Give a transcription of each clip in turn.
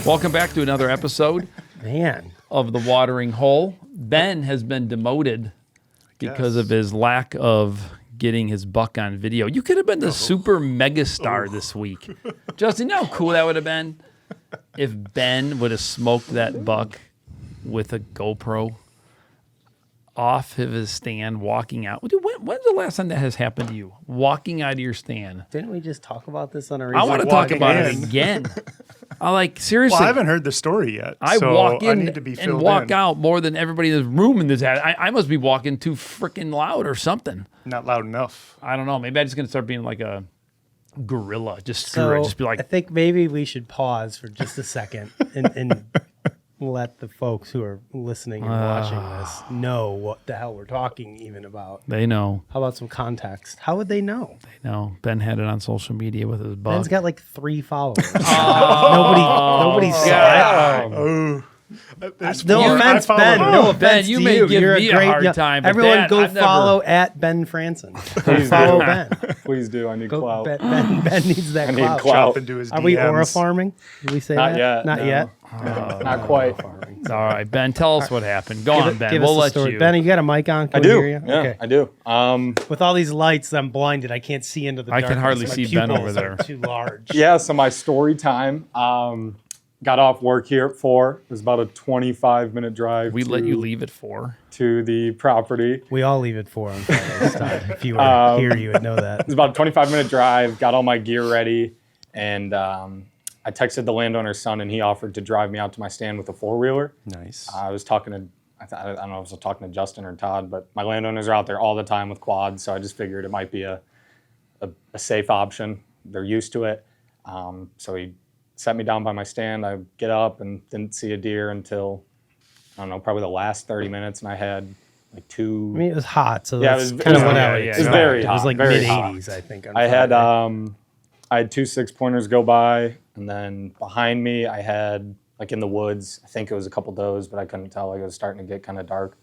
Welcome back to another episode of The Watering Hole. Ben has been demoted because of his lack of getting his buck on video. You could have been the super mega star this week. Justin, you know how cool that would have been if Ben would have smoked that buck with a GoPro off of his stand, walking out. Dude, when's the last time that has happened to you? Walking out of your stand. Didn't we just talk about this on a recent I want to talk about it again. I like, seriously. Well, I haven't heard the story yet. I walk in I need to be and walk out more than everybody in this room in this house. I must be walking too freaking loud or something. Not loud enough. I don't know. Maybe I'm just going to start being like a gorilla. Just be like. I think maybe we should pause for just a second and let the folks who are listening and watching this know what the hell we're talking even about. They know. How about some context? How would they know? They know. Ben had it on social media with his buck. Ben's got like 3 followers. Nobody saw it. Oh. No offense, Ben. No offense Ben, you to may you. give You're me a hard time, but Everyone Dad, go I've follow at Ben Franson. Follow Ben. Please do. I need clout. Ben needs that I need clout. clout. Into his Are we DMs. aura farming? Did we say Not that? yet. Not no. yet. Not quite. All right, Ben, tell us what happened. Go on, Ben. Give We'll us the let story. you. Ben, you got a mic on? Can I we do. hear you? Yeah, Okay. I do. With all these lights, I'm blinded. I can't see into the I darkness. can hardly My see Ben over pupils there. are too large. Yeah, so my story time. Got off work here at 4. It was about a 25-minute drive. We let you leave at 4. To the property. We all leave it for on Fridays, Todd. If you were here, you would know that. It was about a 25-minute drive. Got all my gear ready, and I texted the landowner's son, and he offered to drive me out to my stand with a 4-wheeler. Nice. I was talking to, I don't know if I was talking to Justin or Todd, but my landowners are out there all the time with quads, so I just figured it might be a safe option. They're used to it. So he set me down by my stand. I get up and didn't see a deer until, I don't know, probably the last 30 minutes, and I had like 2. I mean, it was hot, so Yeah, that's it was- kind of it was what I very- would it was expect. very It was hot, like very mid-80s, I think. on I had Friday. I had 2 6-pointers go by, and then behind me I had, like in the woods, I think it was a couple does, but I couldn't tell. Like it was starting to get kind of dark.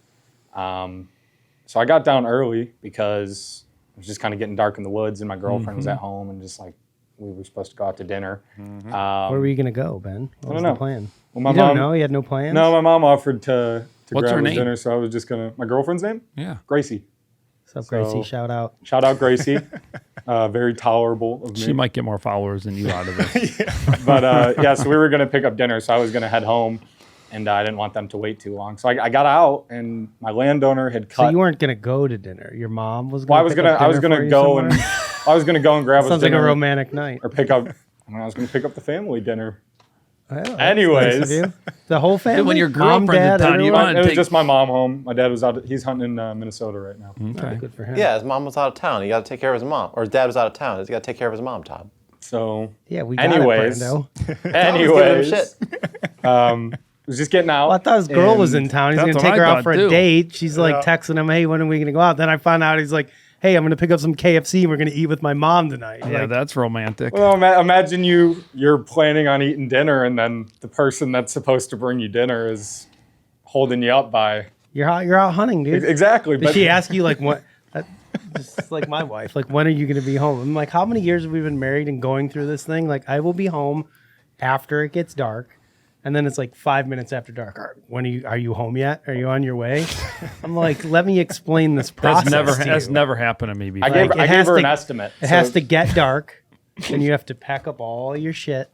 So I got down early because it was just kind of getting dark in the woods, and my girlfriend was at home, and just like we were supposed to go out to dinner. Where were you going to go, Ben? What was don't know. the plan? Well, my You mom, don't know? You had no plans? No, my mom offered to What's her grab us name? dinner, so I was just gonna. My girlfriend's name? Yeah. Gracie. What's up, Gracie? So- Shout out. Shout out Gracie. Very tolerable of me. She might get more followers than you out of this. But yeah, so we were gonna pick up dinner, so I was gonna head home, and I didn't want them to wait too long. So I got out, and my landowner had cut. So you weren't going to go to dinner. Your mom was Well, going to I was gonna go and grab us Sounds like dinner a romantic night. or pick up. I was gonna pick up the family dinner. Well, that's Anyways. nice of you. The whole family? when your Mom, girlfriend's in dad, town, you everyone? want- It was take- just my mom home. My dad was out. He's hunting in Minnesota right now. Okay. Good for him. Yeah, his mom was out of town. He got to take care of his mom. Or his dad was out of town. He's got to take care of his mom, Todd. So Yeah, we got Anyways. it, Brando. anyways, Shit. was just getting out. Well, I thought his girl was in and- town. He's That's going to what take her I out thought, for too. a date. She's like Yeah. texting him, hey, when are we going to go out? Then I found out he's like, hey, I'm going to pick up some KFC and we're going to eat with my mom tonight. Yeah, Like, that's romantic. Well, imagine you're planning on eating dinner, and then the person that's supposed to bring you dinner is holding you up by. you're out hunting, dude. Exactly. Did she ask you, like, what? Just like my wife, like, when are you going to be home? I'm like, how many years have we been married and going through this thing? Like, I will be home after it gets dark. And then it's like 5 minutes after dark. When are you home yet? Are you on your way? I'm like, let me explain this process. That's never happened to me before. I gave, Like, it I has gave her to- an estimate. It has to get dark, and you have to pack up all your shit,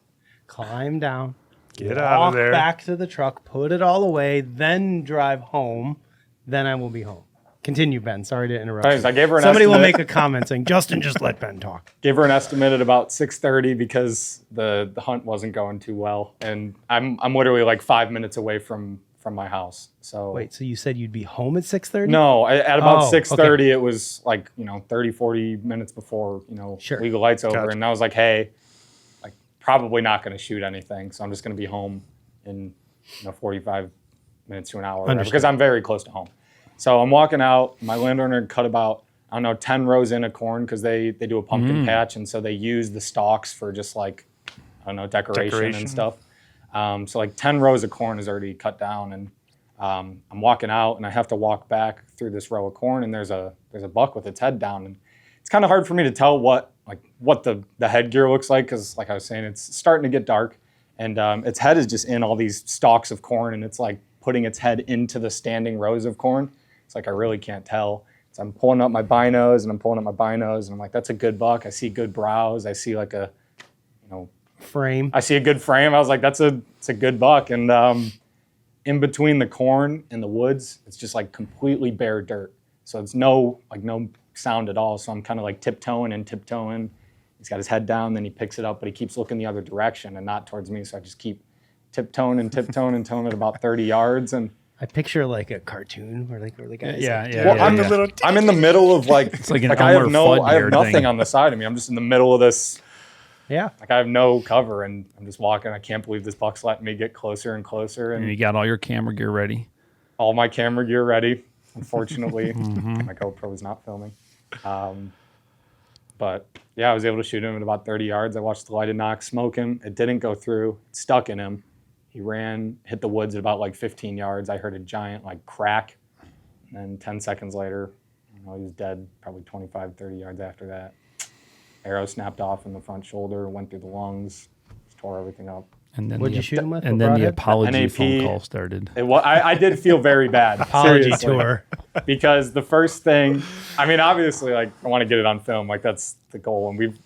climb down, Get out of walk there. back to the truck, put it all away, then drive home. Then I will be home. Continue, Ben. Sorry to interrupt. Thanks. you. I gave her an Somebody will estimate. make a comment saying, Justin, just let Ben talk. Gave her an estimate at about 6:30 because the hunt wasn't going too well, and I'm literally like 5 minutes away from my house. So Wait, so you said you'd be home at 6:30? No, at about Oh, 6:30, okay. it was like 30, 40 minutes before Sure. legal lights over, Gotcha. and I was like, hey, like probably not going to shoot anything, so I'm just going to be home in 45 minutes to an hour, or whatever, Understood. because I'm very close to home. So I'm walking out. My landowner cut about 10 rows in of corn because they do a pumpkin patch, and so they use the stalks for just like decoration and stuff. So like 10 rows of corn is already cut down, and I'm walking out, and I have to walk back through this row of corn, and there's a buck with its head down, and it's kind of hard for me to tell what the headgear looks like because, like I was saying, it's starting to get dark, and its head is just in all these stalks of corn, and it's like putting its head into the standing rows of corn. It's like I really can't tell. So I'm pulling up my binos, and I'm like, that's a good buck. I see good brows. I see like a, Frame. I see a good frame. I was like, it's a good buck. And in between the corn and the woods, it's just like completely bare dirt. So it's no sound at all. So I'm kind of like tiptoeing. He's got his head down, then he picks it up, but he keeps looking the other direction and not towards me. So I just keep tiptoeing until at about 30 yards. And I picture like a cartoon where the guy's I'm in the middle of like, it's like an I have Elmer Fudd I have here nothing thing. on the side of me. I'm just in the middle of this. Yeah. Like I have no cover, and I'm just walking. I can't believe this buck's letting me get closer and closer. And you got all your camera gear ready. All my camera gear ready. Unfortunately, my GoPro was not filming. But yeah, I was able to shoot him at about 30 yards. I watched the lighted knock smoke him. It didn't go through. It stuck in him. He ran, hit the woods at about like 15 yards. I heard a giant like crack. And then 10 seconds later, he was dead, probably 25, 30 yards after that. Arrow snapped off in the front shoulder, went through the lungs, just tore everything up. And then What'd you shoot him with? And then the Broadhead? apology NAP. phone call started. I did feel very bad. Apology seriously. tour. Because the first thing, I mean, obviously, like I want to get it on film, like that's the goal. And we've,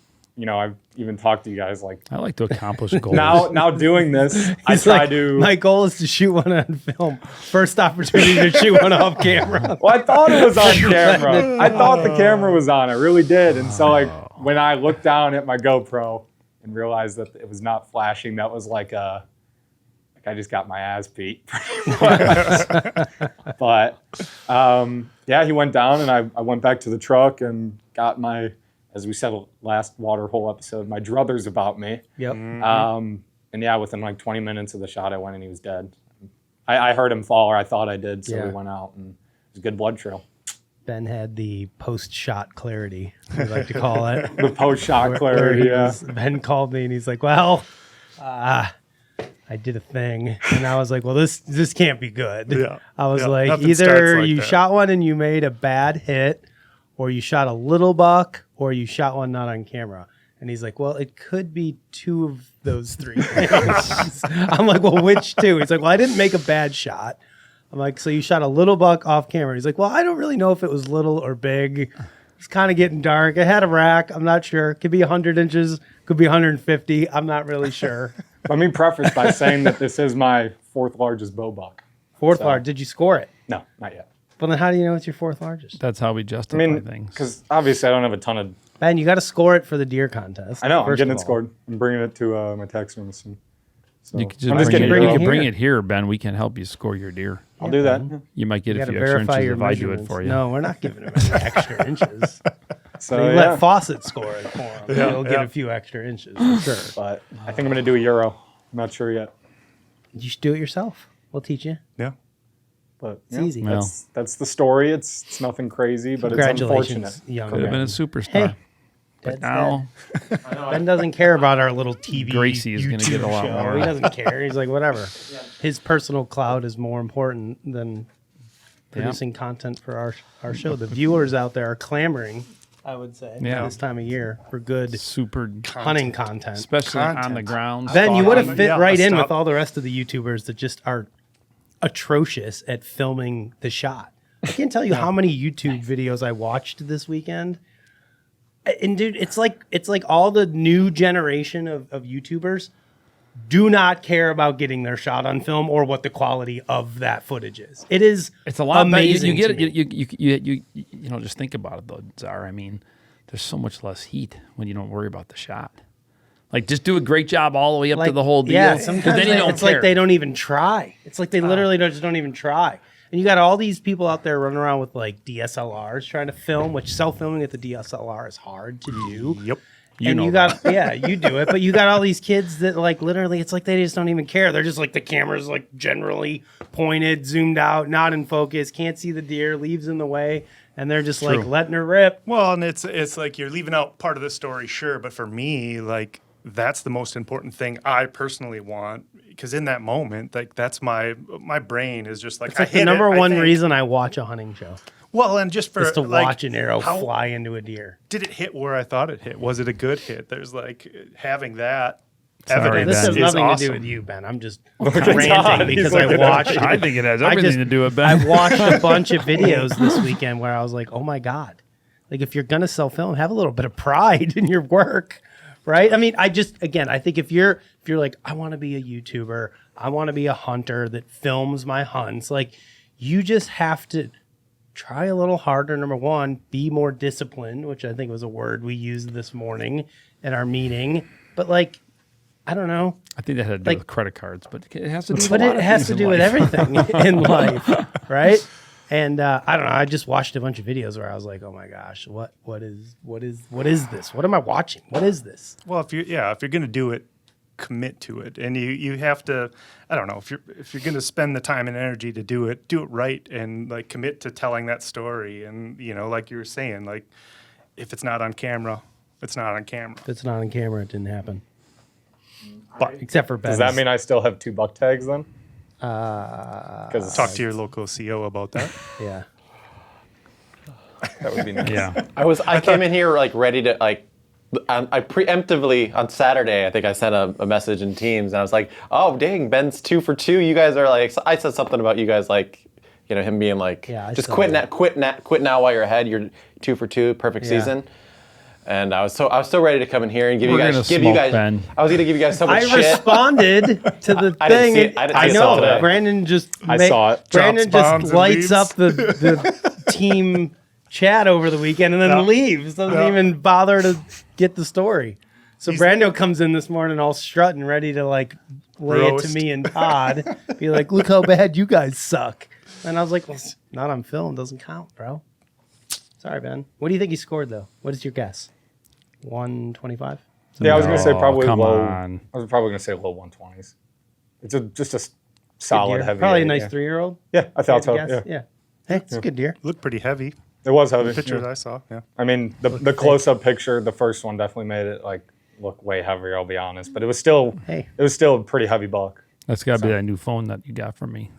I've even talked to you guys, like I like to accomplish goals. now doing this, I He's try like, to. my goal is to shoot one on film. First opportunity to shoot one off camera. Well, I thought it was on camera. I thought the camera was on. I really did. And so, like, when I looked down at my GoPro and realized that it was not flashing, that was like I just got my ass beat. But yeah, he went down, and I went back to the truck and got my, as we said last water hole episode, my druthers about me. Yep. And yeah, within like 20 minutes of the shot, I went and he was dead. I heard him fall, or I thought I did, so we went out, and it was a good blood trail. Ben had the post-shot clarity, we like to call it. The post-shot clarity, yeah. Ben called me, and he's like, well, I did a thing. And I was like, well, this can't be good. Yeah. I was Yeah, like, nothing either starts like you that. shot one and you made a bad hit, or you shot a little buck, or you shot one not on camera. And he's like, well, it could be two of those three things. I'm like, well, which two? He's like, well, I didn't make a bad shot. I'm like, so you shot a little buck off camera. He's like, well, I don't really know if it was little or big. It's kind of getting dark. I had a rack. I'm not sure. Could be 100 inches. Could be 150. I'm not really sure. Let me preface by saying that this is my fourth largest bow buck. Fourth large. Did you score it? No, not yet. Well, then how do you know it's your fourth largest? That's how we I justify mean, things. because obviously I don't have a ton of. Ben, you got to score it for the deer contest. I know, I'm first getting of it all. scored. I'm bringing it to my tax room soon. So You could just I'm just bring getting it, bring you it could bring here. it here, Ben. We can help you score your deer. I'll do that. You might get You a got to few extra verify inches your if I do it measurements. for you. No, we're not giving him any extra inches. So You yeah, let Fawcett score it for him. He'll get a few extra inches for sure. but I think I'm going to do a Euro. I'm not sure yet. You should do it yourself. We'll teach you. Yeah. But It's easy. Well. That's the story. It's nothing crazy, but it's unfortunate. Congratulations, young Could have been a man. superstar. Hey, But Dad's now, Ben doesn't care about our little TV. Gracie is gonna YouTube get a lot show. more. He doesn't care. He's like, whatever. His personal clout is more important than producing content for our show. The viewers out there are clamoring, I would say, Yeah. this time of year for good super, hunting content. especially on the Content. ground. Ben, you would have Stalking. fit Yeah, right in stop. with all the rest of the YouTubers that just are atrocious at filming the shot. I can't tell you how many YouTube videos I watched this weekend. And dude, it's like all the new generation of YouTubers do not care about getting their shot on film or what the quality of that footage is. It is It's a lot amazing. better. You to get me. it. You know, just think about it though, Czar. I mean, there's so much less heat when you don't worry about the shot. Like, just do a great job all the way up to the whole deal. Yeah, 'cause sometimes then you don't it's care. like they don't even try. It's like they literally just don't even try. And you got all these people out there running around with like DSLRs trying to film, which self-filming at the DSLR is hard to do. Yep. You And know you got, yeah, you do it, but you got all these kids that like literally, it's like they just don't even care. They're just like the camera's like generally pointed, zoomed out, not in focus, can't see the deer, leaves in the way, and they're just like letting her rip. Well, and it's like you're leaving out part of the story, sure, but for me, like that's the most important thing I personally want, because in that moment, like that's my brain is just like, It's like I the hit number it, I one think. reason I watch a hunting show Well, and just for is to like, watch an arrow how fly into a deer. did it hit where I thought it hit? Was it a good hit? There's like having that. evidence This has is nothing awesome. to do with you, Ben. I'm just God, ranting he's because looking I at watched. me. I think it has everything to do with I Ben. watched a bunch of videos this weekend where I was like, oh my God. Like, if you're going to sell film, have a little bit of pride in your work, right? I mean, I think if you're like, I want to be a YouTuber, I want to be a hunter that films my hunts, like, you just have to try a little harder. Number one, be more disciplined, which I think was a word we used this morning in our meeting. But, like, I don't know. I think that had to do Like- with credit cards, but it has to do with But a lot it of has things to in do with life. everything in life, right? And I don't know. I just watched a bunch of videos where I was like, "Oh my gosh, what is this? What am I watching? What is this?" Well, if you're gonna do it, commit to it, and you have to. I don't know if you're gonna spend the time and energy to do it right, and like commit to telling that story. And like you were saying, like if it's not on camera, it's not on camera. If it's not on camera, it didn't happen. But Except for Ben. Does that mean I still have 2 buck tags then? Because talk to your local CO about that. yeah. That would be nice. Yeah. I came in here like ready to like. I preemptively on Saturday, I think I sent a message in Teams, and I was like, "Oh, dang, Ben's 2 for 2. You guys are like." I said something about you guys like, him being like, Yeah, I just saw quit that. quit now while you're ahead. You're 2 for 2, perfect Yeah. season. And I was so ready to come in here and give We're you gonna guys smoke Ben. I was gonna give you guys so much I shit. responded to the I didn't thing. see it. I didn't see it know. today. Brandon just I saw it. Brandon Drops bombs just and lights leaves. up the team chat over the weekend and then Yeah. leaves. Doesn't Yeah. even bother to get the story. So Brando comes in this morning all strutting, ready to like lay it to Roast. me and Todd. Be like, look how bad you guys suck. And I was like, well, it's not on film. Doesn't count, bro. Sorry, Ben. What do you think he scored though? What is your guess? 125? Yeah, I was gonna say Oh, probably come low. on. I was probably gonna say low 120s. It's just a solid heavy. Probably a eight, nice yeah. 3-year-old. Yeah, I thought so. Guess? Yeah. Hey, it's a good deer. Looked pretty heavy. It was heavy. Pictures yeah. I saw. Yeah. I mean, the close-up picture, the first one definitely made it like look way heavier. I'll be honest, but it was still a pretty heavy buck. That's got to be that new phone that you got from me.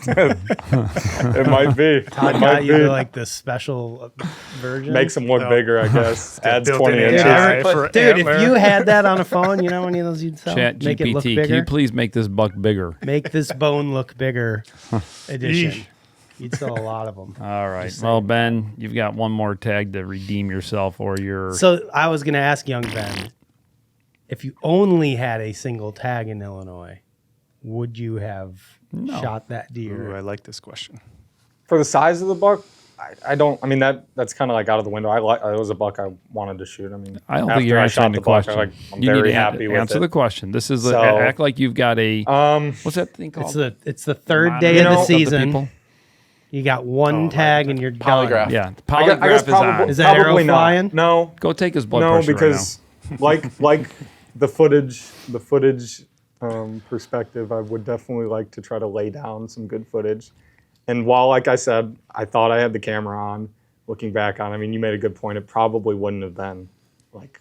It might be. Todd It got might you be. like the special version. Makes them look No. bigger, I guess. Adds Built-in 20 AI inches. for Dude, antler. if you had that on a phone, you know any of those you'd sell? Chat Make it look GPT, can bigger. you please make this buck bigger? Make this bone look bigger edition. Yeesh. You'd sell a lot of them. All right. Well, Ben, you've got one more tag to redeem yourself, or you're. So I was going to ask young Ben, if you only had a single tag in Illinois, would you have shot that Ooh, deer? I like this question. For the size of the buck, I don't. I mean, that's kind of like out of the window. It was a buck I wanted to shoot. I mean, I don't after think you're I answering shot the the buck, question. I'm You need very to happy with answer it. the question. This is So- act like you've got a. What's that thing called? It's the third day Monitor of the of season. people? You got one tag and you're Polygraph. done. Yeah, the I guess polygraph is probably, on. Is that arrow probably not. flying? No, Go take his blood no, pressure because like the footage perspective, I would definitely like to try to lay down some good footage. And while, like I said, I thought I had the camera on, looking back on, I mean, you made a good point. It probably wouldn't have been like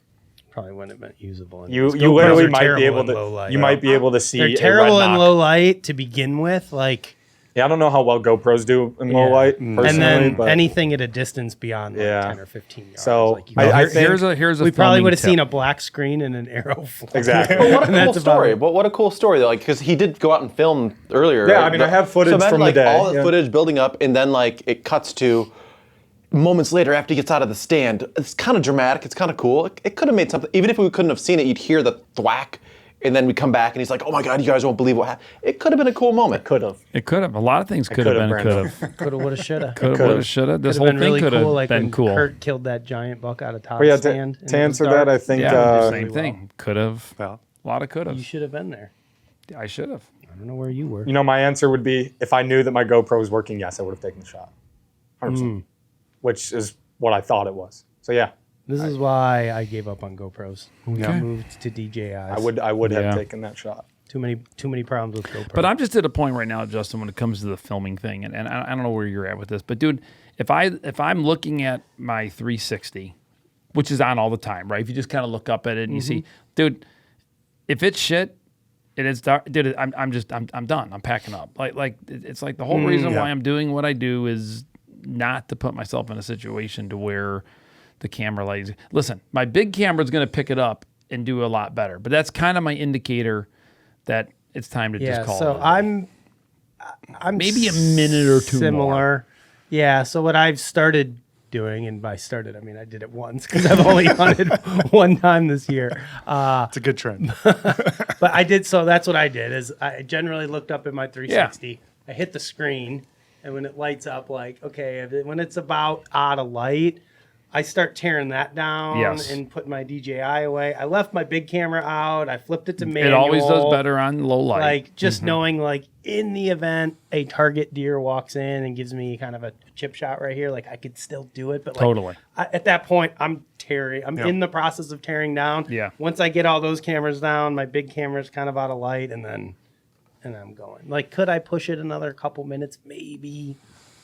Probably wouldn't have been usable. you GoPros literally are might be terrible able in low to light. you might be able to see They're a terrible red in knock. low light to begin with. Like, Yeah, I don't know how well GoPros do in low Yeah. light personally, and then but anything at a distance beyond like Yeah. 10 or 15 yards. So, like you I- can- I Here- think- here's a we probably filming would have tip. seen a black screen and an arrow fly. exactly. What a cool that's about story! it. But what a cool story, though. Like, because he did go out and film earlier. Yeah, right? I mean, I have footage so imagine, from the like, day, all the yeah. footage building up, and then like it cuts to moments later after he gets out of the stand. It's kind of dramatic. It's kind of cool. It could have made something. Even if we couldn't have seen it, you'd hear the thwack, and then we come back, and he's like, "Oh my God, you guys won't believe what happened." It could have been a cool moment. Could have. It could have. A lot of things could have could been. have, Could Brandon. have. Coulda, woulda, shoulda. Could have. Would have. Should have. This Could whole have been thing really could have cool, like been when cool. Kurt killed that giant buck out of Todd's Well, yeah, stand. and to it was answer dark. that, I think Yeah, really same thing. Could have. Well, A lot of could You have. should have been there. I should have. I don't know where you were. you know, my answer would be if I knew that my GoPro was working, yes, I would have taken the shot. 100%. Which is what I thought it was. So yeah, This is why I gave up on GoPros. We Okay. moved to DJIs. I would Yeah. have taken that shot. Too many problems with GoPro. But I'm just at a point right now, Justin, when it comes to the filming thing, and I don't know where you're at with this, but dude, if I'm looking at my 360, which is on all the time, right? If you just kind of look up at it and you see, dude, if it's shit, it is dark, dude. I'm done. I'm packing up. It's like the whole reason why I'm doing what I do is not to put myself in a situation to where the camera light. Listen, my big camera is going to pick it up, and do a lot better. But that's kind of my indicator that it's time to just call so it a day. I'm Maybe a minute or two similar. more. Yeah. So what I've started doing, and by started I mean I did it once because I've only hunted one time this year. It's a good trend. But I did. So that's what I did. Is I generally looked up at my 360. I hit the screen, and when it lights up, like when it's about out of light, I start tearing that down and putting my DJI away. I left my big camera out. I flipped it to manual. It always does better on low light. Like just knowing, like in the event a target deer walks in and gives me kind of a chip shot right here, like I could still do it. But like, Totally. at that point, I'm in the process of tearing down. Yeah. Once I get all those cameras down, my big camera's kind of out of light, and I'm going. Like, could I push it another couple minutes? Maybe.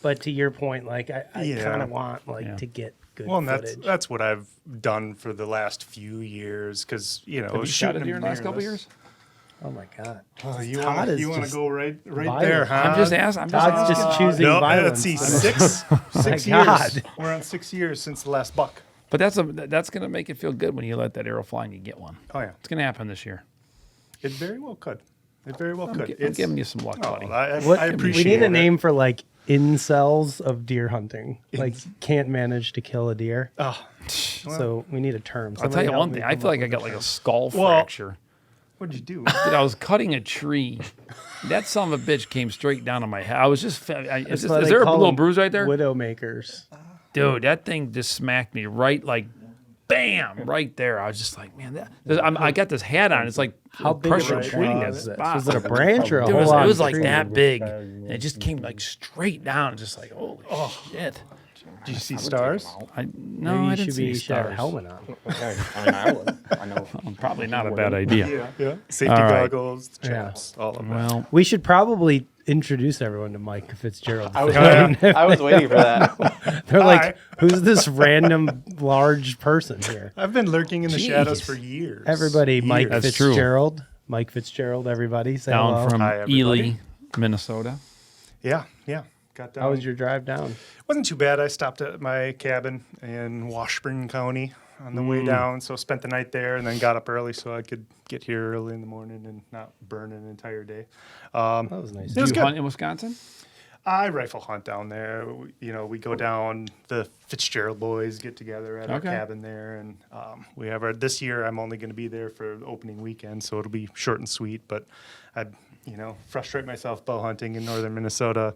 But to your point, like I kind of want to get good footage. And that's what I've done for the last few years because Have you shot a deer in the last couple of years? Oh my God! Oh, you Todd want is to just go right violent. there, huh? I'm just asking. Todd's just choosing No, violence. let's see, six My years. God. We're on 6 years since the last buck. But that's gonna make it feel good when you let that arrow fly and you get one. Oh yeah, It's gonna happen this year. it very well could. It very well could. I'm giving you some luck, Oh, buddy. I appreciate We need a it. name for like incels of deer hunting. Like can't manage to kill a deer. Oh, So we need a term. I'll tell you one thing. I feel like I got like a skull Well- fracture. what'd you do? Dude, I was cutting a tree. That son of a bitch came straight down on my head. I was just. Is there a little bruise right there? Widowmakers. Dude, that thing just smacked me right, like, bam, right there. I was just like, man, I got this hat on. It's like How big pressure of a treating tree that was this? spot. Was it a branch or a Dude, whole it lot? was like that big. And it just came like straight down. Just like, holy shit. Did you see stars? No, I didn't see You should have a stars. helmet on. I know. Probably not a bad idea. Yeah. Safety All right. goggles, the chaps, all of that. Well, We should probably introduce everyone to Mike Fitzgerald. I was waiting for that. They're Hi. like, who's this random large person here? I've been lurking in the shadows Jeez. for years. Everybody, Mike That's true. Fitzgerald. Mike Fitzgerald, everybody. Say down hello. from Hi, everybody. Ely, Minnesota. Yeah. Got down. How was your drive down? Wasn't too bad. I stopped at my cabin in Washburn County on the way down, so spent the night there and then got up early so I could get here early in the morning and not burn an entire day. That was nice. It Did was you good. hunt in Wisconsin? I rifle hunt down there. We go down. The Fitzgerald boys get together at our Okay. cabin there, and we have our. This year, I'm only going to be there for the opening weekend, so it'll be short and sweet. But I, frustrate myself bow hunting in northern Minnesota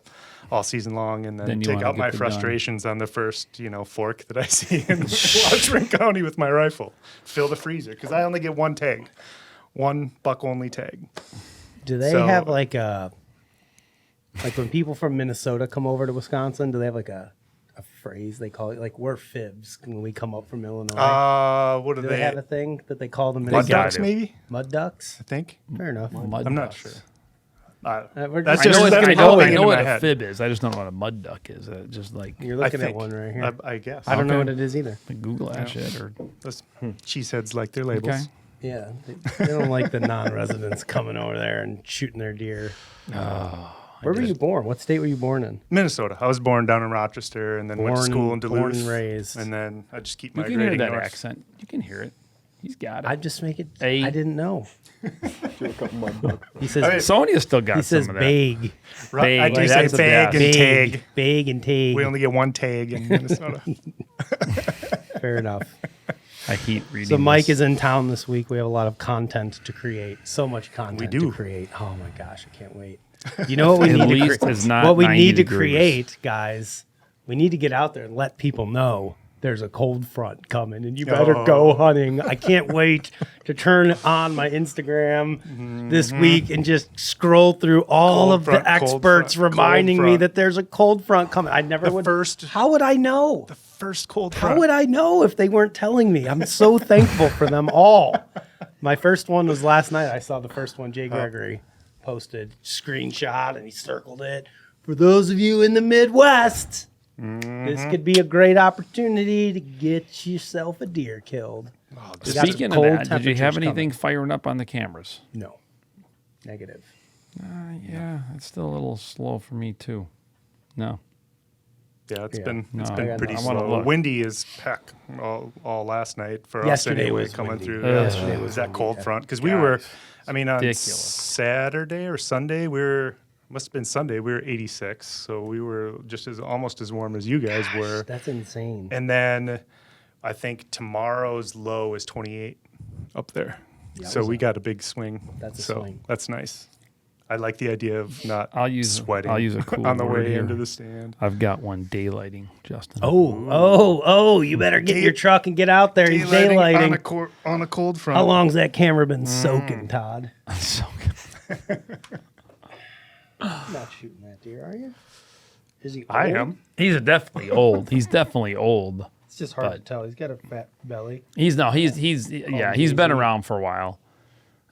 all season long, and then Then you take wanna out get my the frustrations on the first, fork that I see in Washburn County with my rifle. Fill the freezer because I only get one tag, one buck only tag. Do they So- have like when people from Minnesota come over to Wisconsin, do they have like a phrase they call it? Like, we're fibs when we come up from Illinois. What are do they? they have a thing that they call them? Mud gotta ducks, do. maybe? Mud ducks? I think. Fair enough. Mud I'm not ducks. sure. We're That's I just- know, that's I rolling know into what my a head. fib is. I just don't know what a mud duck is. Just like You're I looking at think. one right here. I guess. I don't know Okay. what it is either. Google that shit or Those cheeseheads like their labels. okay. Yeah, they don't like the non-residents coming over there and shooting their deer. Where were you born? What state were you born in? Minnesota. I was born down in Rochester and then went to school in Duluth. born and raised. And then I just keep You can migrating hear that north. accent. You can hear it. He's got it. I just make it. A- I didn't know. He says. I mean, Sonia's still got he some says of that. bag, Right, I do Bag, say that's the bag and best. tag. bag and tag. We only get one tag in Minnesota. Fair enough. I hate reading. So Mike this. is in town this week. We have a lot of content to create. So much content We do. to create. Oh my gosh, I can't wait. You know what we At need least to it's not what we 90 need to degrees. create, guys. We need to get out there and let people know there's a cold front coming and you better go hunting. I can't wait to turn on my Instagram this week and just scroll through all Cold of front, the cold experts front, reminding cold me front. that there's a cold front coming. I never would. How would I know? First cold How front. would I know if they weren't telling me? I'm so thankful for them all. My first one was last night. I saw the first one Jay Gregory posted, screenshot, and he circled it. For those of you in the Midwest, this could be a great opportunity to get yourself a deer killed. We got some Speaking of cold that, did you have temperatures anything coming. firing up on the cameras? No. Negative. Yeah, it's still a little slow for me too. No. Yeah, it's Yeah. been No, pretty I wanna slow. look. Windy as heck all last night for Yesterday us anyway. was Coming windy. through, Yesterday it was was that windy, cold yeah. front because we were. I mean, on Ridiculous. Saturday or Sunday, must have been Sunday. We were 86, so we were just almost as warm as you guys were. That's insane. And then I think tomorrow's low is 28 up there. So we got a big swing. That's a so swing. That's nice. I like the idea of not I'll use sweating a cool on the word way here. into the stand. I've got one, daylighting, Justin. Oh! You better get your truck and get out there. He's daylighting. On a cold front. How long's that camera been soaking, Todd? So good. You're not shooting that deer, are you? Is he? I old? am. He's definitely old. He's definitely old. It's just hard to But- tell. He's got a fat belly. He's been easy. around for a while.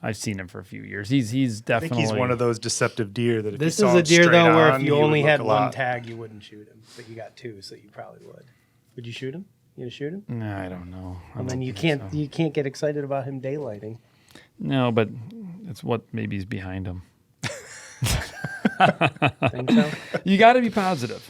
I've seen him for a few years. He's I definitely. think he's one of those deceptive deer that if This you is saw a him deer straight though, where on, if you he would only look had a one lot. tag, you wouldn't shoot him. But you got two, so you probably would. Would you shoot him? You gonna shoot him? Nah, I don't know. I And don't then you think can't so. you can't get excited about him daylighting. No, but it's what maybe is behind him. Think so? You got to be positive.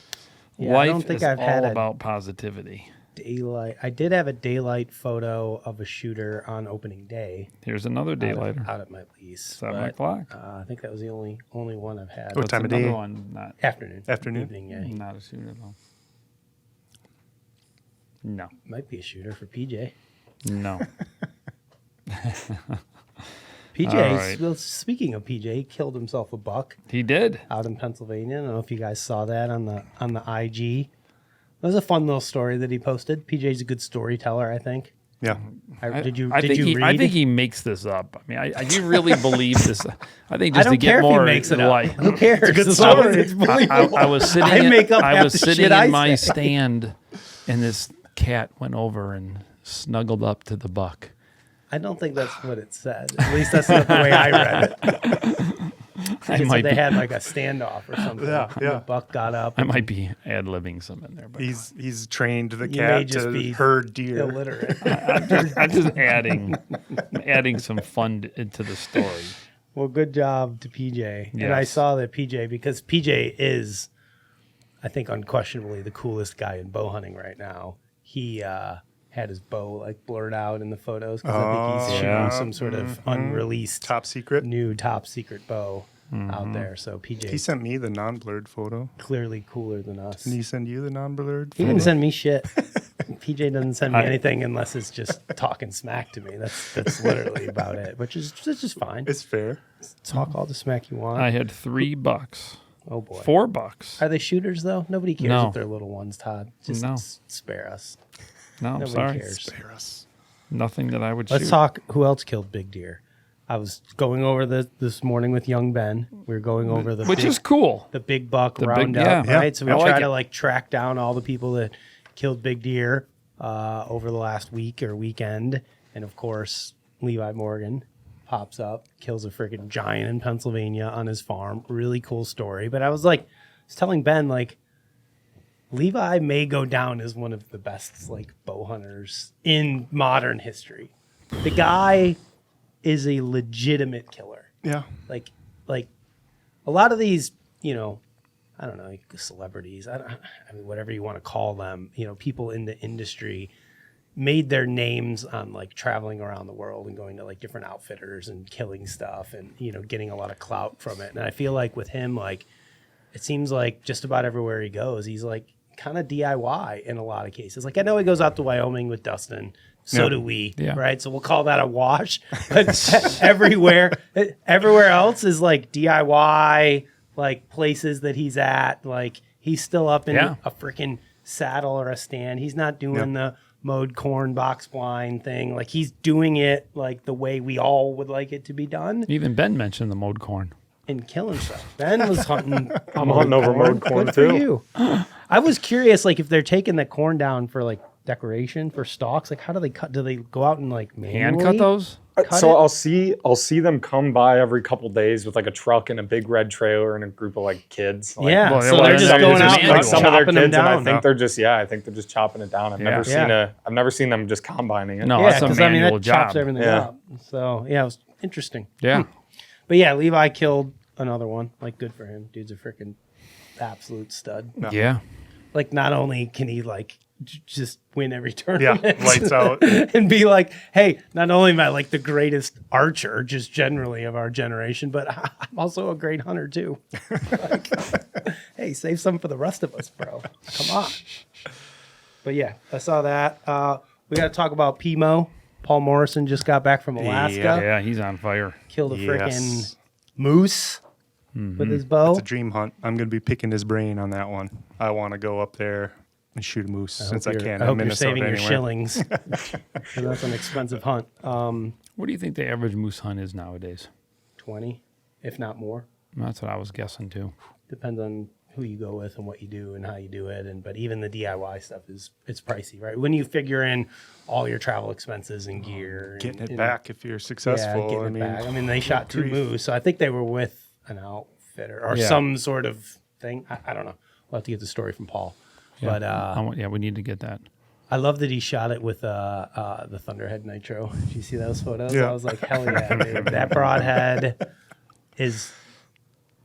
Yeah, I Life don't think is I've had all a- about positivity. Daylight. I did have a daylight photo of a shooter on opening day Here's another daylighter. out at my lease. 7 but, o'clock. I think that was the only one I've had. What time of Another day? one, not Afternoon. Afternoon? Evening, yeah. not a shooter though. No, Might be a shooter for PJ. no. PJ, All right. well, speaking of PJ, he killed himself a buck He did. out in Pennsylvania. I don't know if you guys saw that on the IG. It was a fun little story that he posted. PJ's a good storyteller, I think. Yeah. Did you I think read? I think he makes this up. I mean, I do you really believe this? I think I just don't to get care more if he makes it up. light. Who cares? It's a good story. It's believable. I was sitting. I make up I half was the sitting shit in I my say. stand, and this cat went over and snuggled up to the buck. I don't think that's what it said. At least that's not the way I read it. I It might said they be. had like a standoff or something. Yeah, And yeah. The buck got up. I might be ad-libbing some in there, but He's trained the You may cat just to be herd deer. illiterate. I'm just adding some fun into the story. Well, good job to PJ. And I Yes. saw that PJ, because PJ is, I think, unquestionably the coolest guy in bow hunting right now. He had his bow like blurred out in the photos because I think he's shooting yeah. some sort of unreleased Top secret. new top secret bow out there. So PJ He sent me the non-blurred photo. clearly cooler than us. Didn't he send you the non-blurred He photo? didn't send me shit. PJ doesn't send me anything unless it's just talking smack to me. That's literally about it, which is just fine. It's fair. Talk all the smack you want. I had 3 bucks, Oh boy. 4 bucks. Are they shooters though? Nobody cares No. if they're little ones, Todd. Just No. spare us. No, I'm Nobody sorry. cares. Spare us. Nothing that I would Let's shoot. talk who else killed big deer. I was going over this morning with young Ben. We were going over the Which big, is cool. the big buck big- roundup, yeah. right? So we I like try it. to like track down all the people that killed big deer over the last week or weekend, and of course Levi Morgan pops up, kills a freaking giant in Pennsylvania on his farm. Really cool story. But I was telling Ben like, Levi may go down as one of the best like bow hunters in modern history. The guy is a legitimate killer. Yeah. Like a lot of these, I don't know, celebrities, I mean, whatever you want to call them, people in the industry made their names on like traveling around the world and going to like different outfitters and killing stuff and, getting a lot of clout from it. And I feel like with him, like, it seems like just about everywhere he goes, he's like kind of DIY in a lot of cases. Like I know he goes out to Wyoming with Dustin. So Yeah. do we, Yeah. right? So we'll call that a wash. But everywhere else is like DIY, like places that he's at. Like he's still up in Yeah. a freaking saddle or a stand. He's not doing the mowed corn box blind thing. Like he's doing it like the way we all would like it to be done Even Ben mentioned the mowed corn. and killing stuff. Ben was hunting. I'm hunting over mowed corn Good too. for you. I was curious, like if they're taking the corn down for like decoration for stalks, like how do they cut? Do they go out and like manually Hand cut those? cut So it? I'll see them come by every couple days with like a truck and a big red trailer and a group of like kids. Like, Yeah, Well, so well, they're there's just some- going there's out just and like like some of their chopping them kids, and I down. think they're just chopping it down. I've Yeah. never seen them just combining it. No, Yeah, that's a because I mean manual that chops job. everything Yeah. up. So yeah, it was interesting. Yeah. But yeah, Levi killed another one. Like good for him. Dude's a freaking absolute stud. Yeah. like not only can he like just win every tournament, lights out. and be like, hey, not only am I like the greatest archer, just generally of our generation, but I'm also a great hunter too. Like, hey, save some for the rest of us, bro. Come on. But yeah, I saw that. We got to talk about Pimo. Paul Morrison just got back from Alaska. Yeah, he's on fire. Killed a freaking Yes. moose with his bow. It's a dream hunt. I'm going to be picking his brain on that one. I want to go up there and shoot a moose since I can. I hope in you're Minnesota saving your anyway. shillings. 'Cause that's an expensive hunt. What do you think the average moose hunt is nowadays? 20, if not more. That's what I was guessing too. Depends on who you go with and what you do and how you do it. But even the DIY stuff it's pricey, right? When you figure in all your travel expenses and gear, Getting it and, back if you're successful. Yeah, getting it back. I mean, they shot two grief. moose, so I think they were with an outfitter or Yeah. some sort of thing. I don't know. We'll have to get the story from Paul. Yeah. But we need to get that. I love that he shot it with the Thunderhead Nitro. Did you see those photos? Yeah. I was like, hell yeah, dude. That broadhead is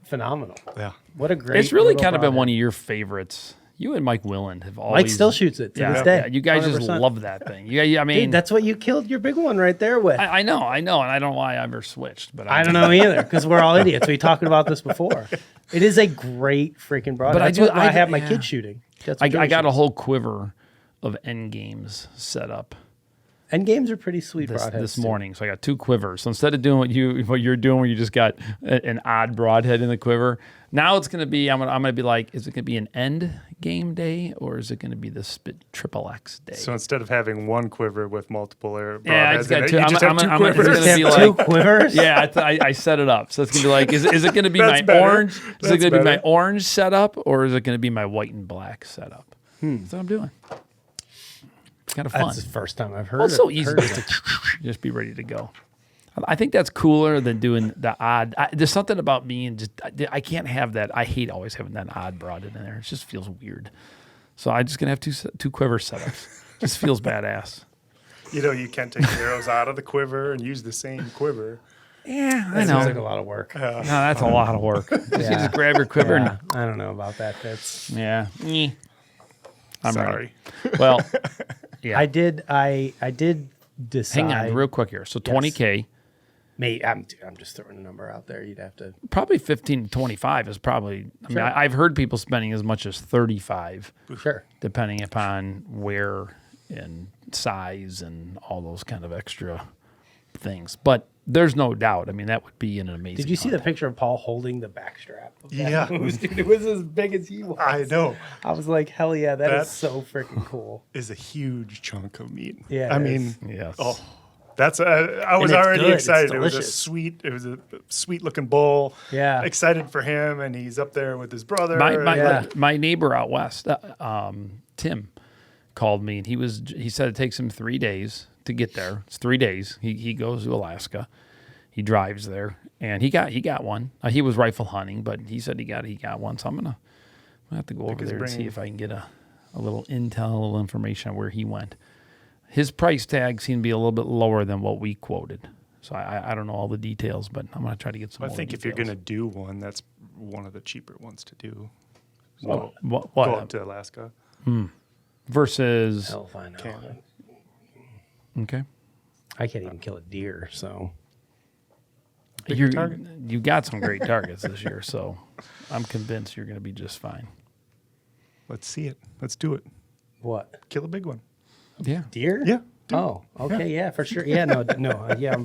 phenomenal. Yeah. What a great. It's really little kind of been broadhead. one of your favorites. You and Mike Willand have always. Mike still shoots it to this day. Yeah, you guys just 100%. love that thing. I mean, Dude, that's what you killed your big one right there with. I know, and I don't know why I ever switched, but I don't know either because we're all idiots. We talked about this before. It is a great freaking broadhead. But I That's do- what I I- have my yeah. kids shooting. That's I what Joey got a shoots. whole quiver of end games set up And games are pretty sweet broadheads. this too. morning. So I got two quivers. So instead of doing what you're doing, where you just got an odd broadhead in the quiver, now it's gonna be I'm gonna be like, is it gonna be an end game day or is it gonna be the Spit Triple X day? So instead of having one quiver with multiple air Yeah, I broadheads just in got it, two. you I'm- just I'm- have two I'm- it's quivers. gonna Have be two like- quivers. Yeah, I set it up. So it's gonna be like, is it gonna be my That's better. orange? Is it That's gonna be my better. orange setup or is it gonna be my white and black setup? That's what I'm doing. It's kind of fun. That's the first time I've heard. Well, it's so it- easy heard just it. to just be ready to go. I think that's cooler than doing the odd. There's something about being just. I can't have that. I hate always having that odd broadhead in there. It just feels weird. So I'm just gonna have two quiver setups. Just feels badass. You know, you can take the arrows out of the quiver and use the same quiver. Yeah, I That know. seems like a lot of work. No, that's a lot of work. You Yeah. just grab your quiver Yeah, I don't know about that, Fitz. and I'm Sorry. ready. Well, yeah. I did decide. Hang on, real quick here. So 20K, Mate, I'm just throwing a number out there. You'd have to. probably 15 to 25 is probably. I mean, Sure. I've heard people spending as much as 35. Sure. Depending upon where and size and all those kind of extra things. But there's no doubt. I mean, that would be an amazing. Did you see the hunt. picture of Paul holding the backstrap? of that Yeah. moose? Dude, it was as big as he was. I know. I was like, hell yeah, that That's- is so freaking cool. Is a huge chunk of meat. Yeah, I it mean, is. Yes. oh, that's I was it's already good. It's excited. It was delicious. a sweet looking bull. Yeah. Excited for him, and he's up there with his brother. Yeah. My neighbor out west, Tim, called me and he said it takes him 3 days to get there. It's 3 days. He goes to Alaska. He drives there and he got one. He was rifle hunting, but he said he got one. So I'm gonna have to go over his there and see brain. if I can get a little intel, a little information on where he went. His price tag seemed to be a little bit lower than what we quoted. So I don't know all the details, but I'm gonna try to get some I more think if you're details. going to do one, that's one of the cheaper ones to do. What? Go up to Alaska. Versus Hell if I know. Canada. okay. I can't even kill a deer, so. target. You got some great targets this year, so I'm convinced you're going to be just fine. Let's see it. Let's do it. What? Kill a big one. Yeah. Deer? Yeah. Oh, okay, yeah, for sure. Yeah, yeah.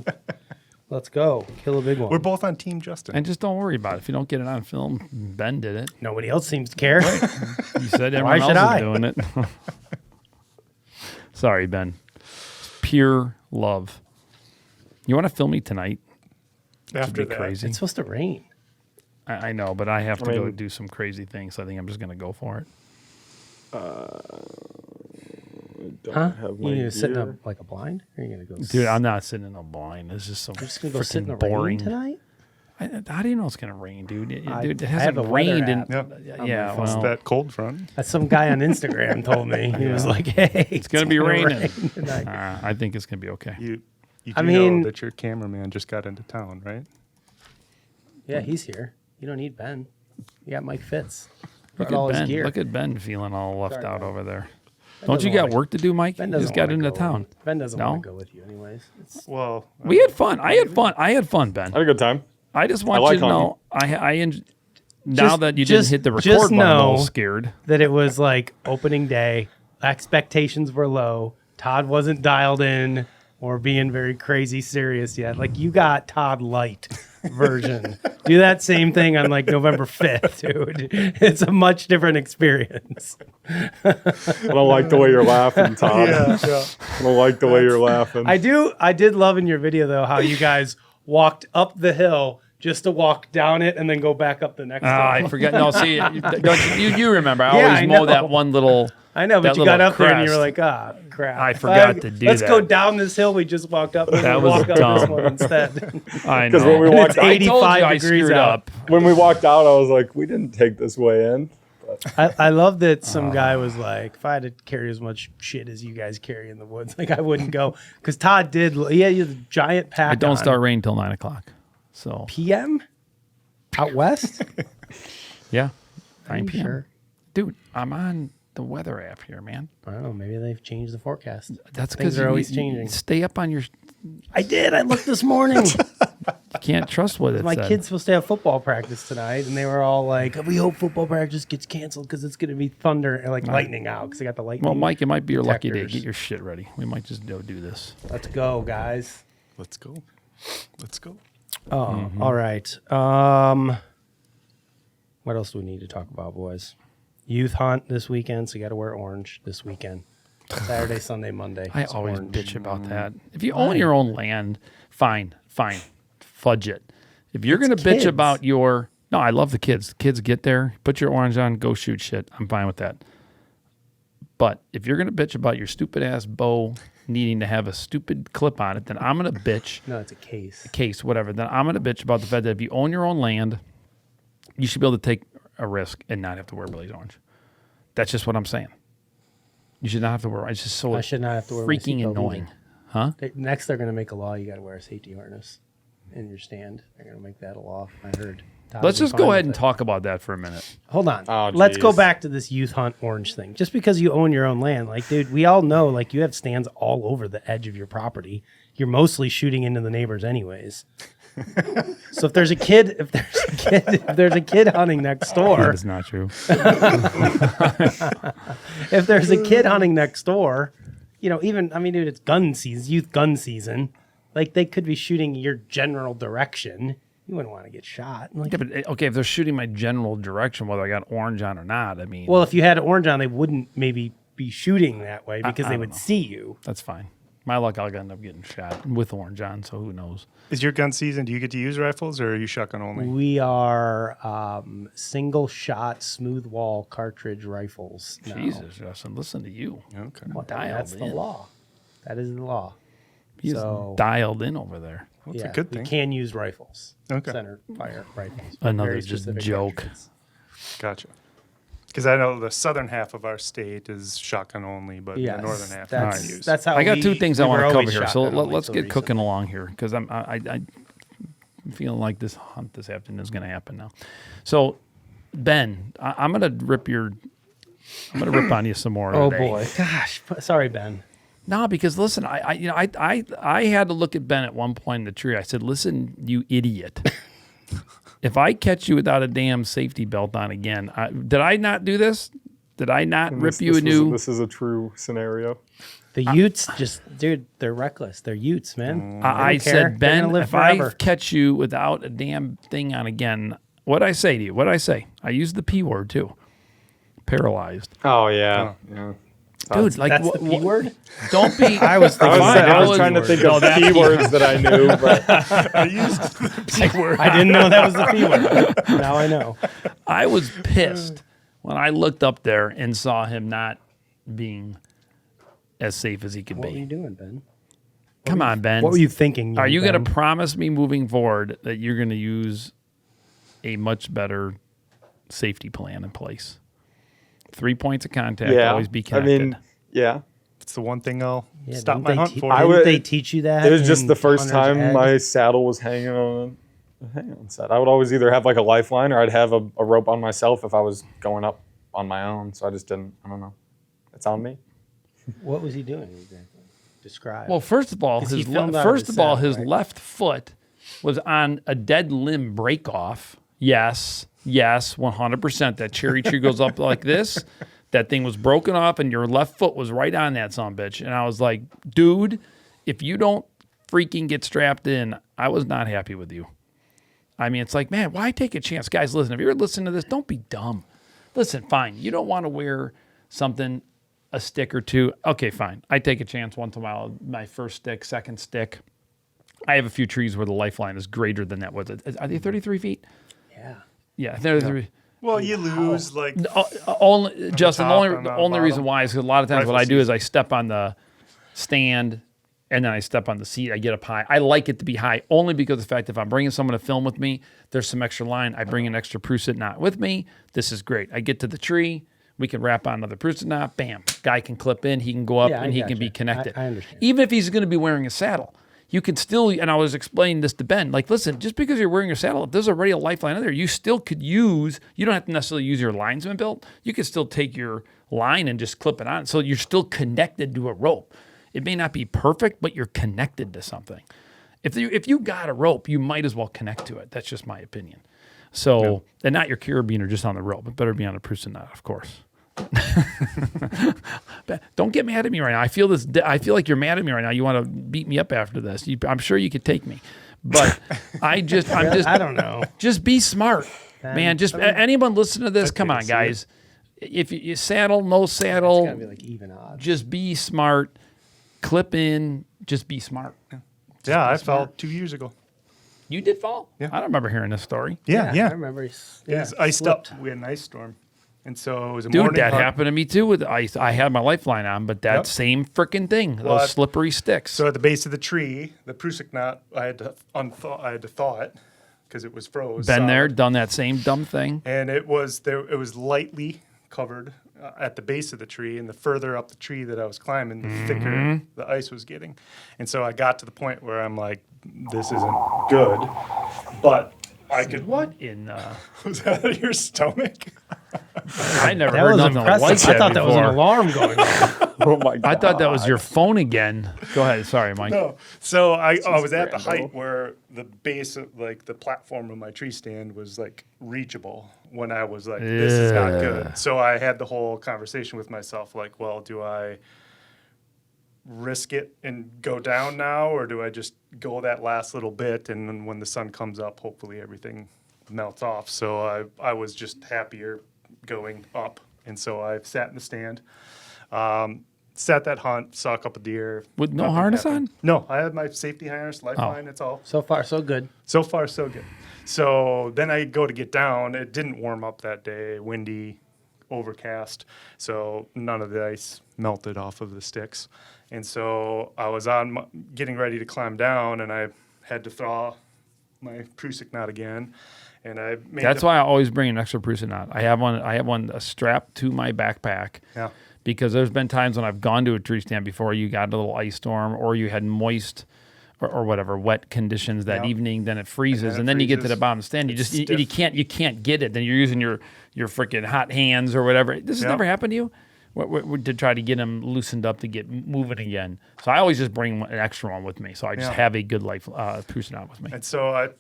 Let's go. Kill a big one. We're both on Team Justin. And just don't worry about it. If you don't get it on film, Ben did it. Nobody else seems to care. You said Why everyone should else I? is doing it. Sorry, Ben. It's pure love. You want to film me tonight? After Be that, crazy. It's supposed to rain. I know, but I have to go mean- do some crazy things. So I think I'm just going to go for it. Huh? You gonna sit in a, like a blind? Or are you gonna go? Dude, I'm not sitting in a blind. It's just so You're just gonna go sit in the freaking boring. rain tonight? How do you know it's going to rain, dude? Dude, it I have hasn't a weather rained in. app. Yep. Yeah, phone. It's well, that cold front. That's some guy on Instagram told me. He was like, "Hey, it's gonna be raining." rain tonight." I think it's going to be okay. You do I mean- know that your cameraman just got into town, right? Yeah, he's here. You don't need Ben. You got Mike Fitz. Look all his at Ben. gear. Look at Ben feeling all left Sorry, out Ben. over there. Ben Don't you doesn't got wanna- work to do, Mike? Ben You doesn't just got wanna into go town. with- Ben doesn't No? want to go with you anyways. Well, We had fun. I had fun. I had fun, Ben. I had a good time. I just want like you to know. Now Just- that you just- didn't hit the just record button, I'm a know- little scared. That it was like opening day. Expectations were low. Todd wasn't dialed in or being very crazy serious yet. Like you got Todd light version. Do that same thing on like November 5th, dude. It's a much different experience. I don't like the way you're laughing, Todd. yeah. I don't like the way you're laughing. I did love in your video though how you guys walked up the hill just to walk down it and then go back up the next hill. I forgot. No, see, you remember. I Yeah, always I mow know. that one little. I know, but that you got little up there and you were crest. like, crap. I forgot to do Let's that. go down this hill we just walked up and That then was walk up this dumb. one instead. I 'Cause know. when we walked It's out, I told you 85 I degrees screwed out. up. when we walked out, I was like, we didn't take this way in. I love that some guy was like, if I had to carry as much shit as you guys carry in the woods, like I wouldn't go. Because Todd did, he had a giant pack It don't on. start raining till 9 o'clock. So PM? Out west? yeah, Are 9 you p.m. sure? Dude, I'm on the weather app here, man. I don't know. Maybe they've changed the forecast. That's Things because are always changing. Stay up on your. I did. I looked this morning. You can't trust what it My said. kid's supposed to have football practice tonight, and they were all like, we hope football practice gets canceled because it's going to be thunder and like lightning out because they got the lightning. Well, Mike, it might be your lucky day. detectors. Get your shit ready. We might just go do this. Let's go, guys. Let's go. Let's go. Oh, all right. What else do we need to talk about, boys? Youth hunt this weekend, so you got to wear orange this weekend. Saturday, Sunday, Monday. I it's always orange. bitch about that. If you own your own land, fine, fudge it. If you're going to bitch kids. about your, no, I love the kids. Kids get there, put your orange on, go shoot shit. I'm fine with that. But if you're going to bitch about your stupid ass bow needing to have a stupid clip on it, then I'm going to bitch. No, it's a case. Case, whatever. Then I'm going to bitch about the fact that if you own your own land, you should be able to take a risk and not have to wear blaze orange. That's just what I'm saying. You should not have to wear. It's just so I should not have to wear my freaking seatbelt annoying, either. huh? Next, they're going to make a law. You got to wear a safety harness in your stand. They're going to make that a law. I heard. Todd Let's was just go fine ahead and with it. talk about that for a minute. Hold on. Oh, Let's go geez. back to this youth hunt orange thing. Just because you own your own land, like, dude, we all know, like, you have stands all over the edge of your property. You're mostly shooting into the neighbors, anyways. So if there's a kid, if there's a kid hunting next door, That is not true. if there's a kid hunting next door, you know, even I mean, dude, it's gun season, youth gun season. Like they could be shooting your general direction. You wouldn't want to get shot. Like, Yeah, but okay, if they're shooting my general direction, whether I got orange on or not, I mean, well, if you had orange on, they wouldn't maybe be shooting that way because I they don't would know. see you. that's fine. My luck, I'll end up getting shot with orange on, so who knows? Is your gun season? Do you get to use rifles or are you shotgun only? We are single shot smooth wall cartridge rifles. now. Jesus, Justin, listen to you. Okay. Well, dialed that's the in. law. That is the law. He's So- dialed in over there. Well, it's a good thing. We can use rifles. Okay. Center fire rifles. Another Very just specific joke. cartridges. Gotcha. Because I know the southern half of our state is shotgun only, but Yes, the northern half that's, you can use. that's how I got we- two things we I want were to cover always here, so shotgun only let's till get recently. cooking along here because I'm feeling like this hunt this afternoon is going to happen now. So, Ben, I'm going to rip on you some more. Oh today. boy, gosh, sorry, Ben. No, because listen, I had to look at Ben at one point in the tree. I said, "Listen, you idiot! If I catch you without a damn safety belt on again, did I not do this? Did I not rip you a new?" This is a true scenario. The Utes just, dude, they're reckless. They're Utes, man. They I don't care. said, They're Ben, gonna live if I forever. catch you without a damn thing on again, what'd I say to you? What'd I say? I used the P word too. Paralyzed. Oh yeah, yeah. Dude, like, That's the P word? don't be. I was thinking. I was was trying to think No, of that keywords that I knew, but I used the P word. I didn't know that was the P word. Now I know. I was pissed when I looked up there and saw him not being as safe as he could What were you be. doing, Ben? Come on, Ben. What were you thinking? Are you going Ben? to promise me moving forward that you're going to use a much better safety plan in place? 3 points of contact, yeah. always be I connected. mean, yeah. It's the one thing I'll Yeah, stop didn't my they hunt te- for. Didn't would- they teach you that? It was just in the first Hunter's time Ed? my saddle was hanging on a set. I would always either have like a lifeline or I'd have a rope on myself if I was going up on my own, so I just didn't. I don't know. It's on me. What was he doing exactly? Describe. Well, first of all, He his filmed out of his saddle, his right? left foot was on a dead limb break off. Yes, 100%. That cherry tree goes up like this. That thing was broken off, and your left foot was right on that son of a bitch. And I was like, dude, if you don't freaking get strapped in, I was not happy with you. I mean, it's like, man, why take a chance? Guys, listen, if you're listening to this, don't be dumb. Listen, fine. You don't want to wear something, a stick or two. Okay, fine. I take a chance once in a while. My first stick, second stick. I have a few trees where the lifeline is greater than that. Was it? Are they 33 feet? yeah. Yeah, 33. Well, you lose like Only, Justin, top the and only, on the only the reason bottom. why is because a lot of times what Rifle I do is season. I step on the stand and then I step on the seat. I get up high. I like it to be high only because of the fact if I'm bringing someone to film with me, there's some extra line. I bring an extra Prusit knot with me. This is great. I get to the tree. We can wrap on another Prusit knot. Bam. Guy can clip in. He can go up Yeah, and I he gotcha. can be connected. I understand. Even if he's going to be wearing a saddle. You can still, and I was explaining this to Ben, like, listen, just because you're wearing a saddle, if there's already a lifeline in there, you still could use, you don't have to necessarily use your linesman belt. You could still take your line and just clip it on. So you're still connected to a rope. It may not be perfect, but you're connected to something. If you got a rope, you might as well connect to it. That's just my opinion. So, and not your carabiner just on the rope. It better be on a Prusit knot, of course. Don't get mad at me right now. I feel like you're mad at me right now. You want to beat me up after this. I'm sure you could take me, but I don't know. Just be smart, man. Just anyone listen to this. Come on, guys. If you saddle, no saddle, It's gotta be like even odds. just be smart. Clip in. Just be smart. yeah, I fell 2 years ago. You did fall. Yeah. I don't remember hearing this story. Yeah, I remember. It was iced slipped. up. We had an ice storm, and so it was a Dude, morning that hunt. happened to me too with ice. I had my lifeline on, but that Yep. same freaking thing, Well, those slippery sticks. So at the base of the tree, the Prusit knot, I had to thaw it because it was froze. Been there, solid. done that same dumb thing. And it was there. It was lightly covered at the base of the tree, and the further up the tree that I was climbing, the thicker the ice was getting. And so I got to the point where I'm like, this isn't good, but I could. What in? Was that your stomach? I never That heard was nothing impressive. like that I thought that was an before. alarm going on. Oh my god! I thought that was your phone again. Go ahead. Sorry, Mike. No. So I was at the Brando. height where the base of like the platform of my tree stand was like reachable when I was like, this is not good. So I had the whole conversation with myself like, well, do I risk it and go down now, or do I just go that last little bit and then when the sun comes up, hopefully everything melts off. So I was just happier going up. And so I sat in the stand, sat that hunt, saw a couple deer. With no Nothing harness happened. on? No, I had my safety harness, lifeline, it's all. So far, so good. So far, so good. So then I go to get down. It didn't warm up that day, windy, overcast. So none of the ice melted off of the sticks. And so I was getting ready to climb down, and I had to thaw my Prusit knot again. And I made That's why I always bring an extra Prusit knot. I have one strapped to my backpack. Yeah. Because there's been times when I've gone to a tree stand before you got a little ice storm or you had moist or whatever wet conditions that Yeah. evening, then it freezes, then and it then you get to the freezes. bottom stand. You It's just you can't get it. Then you're using your freaking hot hands or whatever. This has Yeah. never happened to you. To try to get them loosened up to get moving again. So I always just bring an extra one with me. So I just Yeah. have a good Prusit knot with me. And so I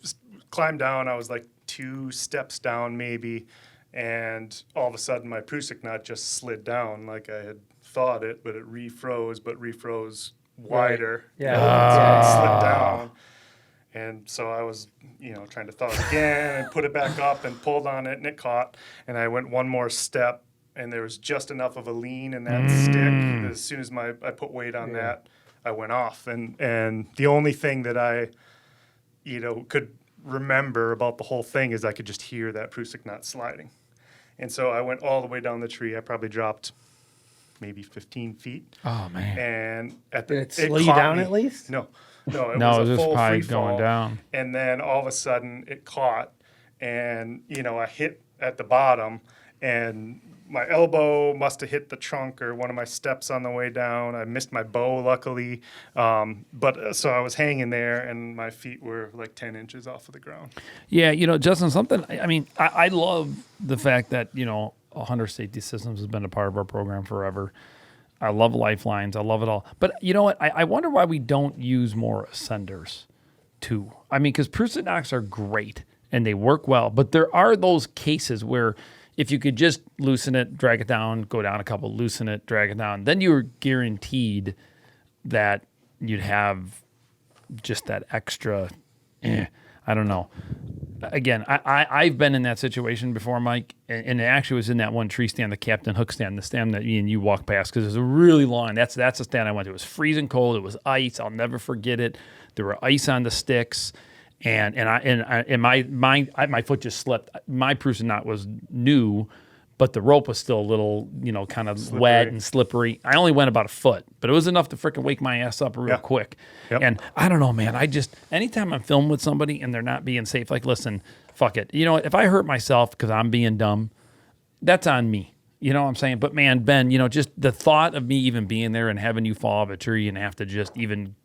climbed down. I was like 2 steps down maybe, and all of a sudden my Prusit knot just slid down like I had thought it, but it refroze wider. Yeah. So it slid down. And so I was, trying to thaw it again and put it back up and pulled on it, and it caught. And I went one more step, and there was just enough of a lean in that stick. As soon as I put weight on that, I went off. And the only thing that I, could remember about the whole thing is I could just hear that Prusit knot sliding. And so I went all the way down the tree. I probably dropped maybe 15 feet. Oh man. And at Did it slow you caught down me. at least? No, it No, was it a was just full probably free going fall. down. And then all of a sudden it caught, and I hit at the bottom, and my elbow must have hit the trunk or one of my steps on the way down. I missed my bow, luckily, but so I was hanging there, and my feet were like 10 inches off of the ground. Yeah, Justin, something. I mean, I love the fact that hunter safety systems has been a part of our program forever. I love lifelines. I love it all. But you know what? I wonder why we don't use more ascenders too. I mean, because Prusa knocks are great and they work well, but there are those cases where if you could just loosen it, drag it down, go down a couple, loosen it, drag it down, then you're guaranteed that you'd have just that extra, I don't know. Again, I've been in that situation before, Mike, and it actually was in that one tree stand, the Captain Hook stand, the stand that you walked past, because it was a really long, that's the stand I went to. It was freezing cold. It was ice. I'll never forget it. There were ice on the sticks, and my foot just slipped. My Prusa knot was new, but the rope was still a little, kind of wet and slippery. I only went about a foot, but it was enough to freaking wake my ass up real quick. Yep. And I don't know, man. Anytime I'm filming with somebody and they're not being safe, like, listen, fuck it. If I hurt myself because I'm being dumb, that's on me. You know what I'm saying? But man, Ben, just the thought of me even being there and having you fall off a tree and have to just even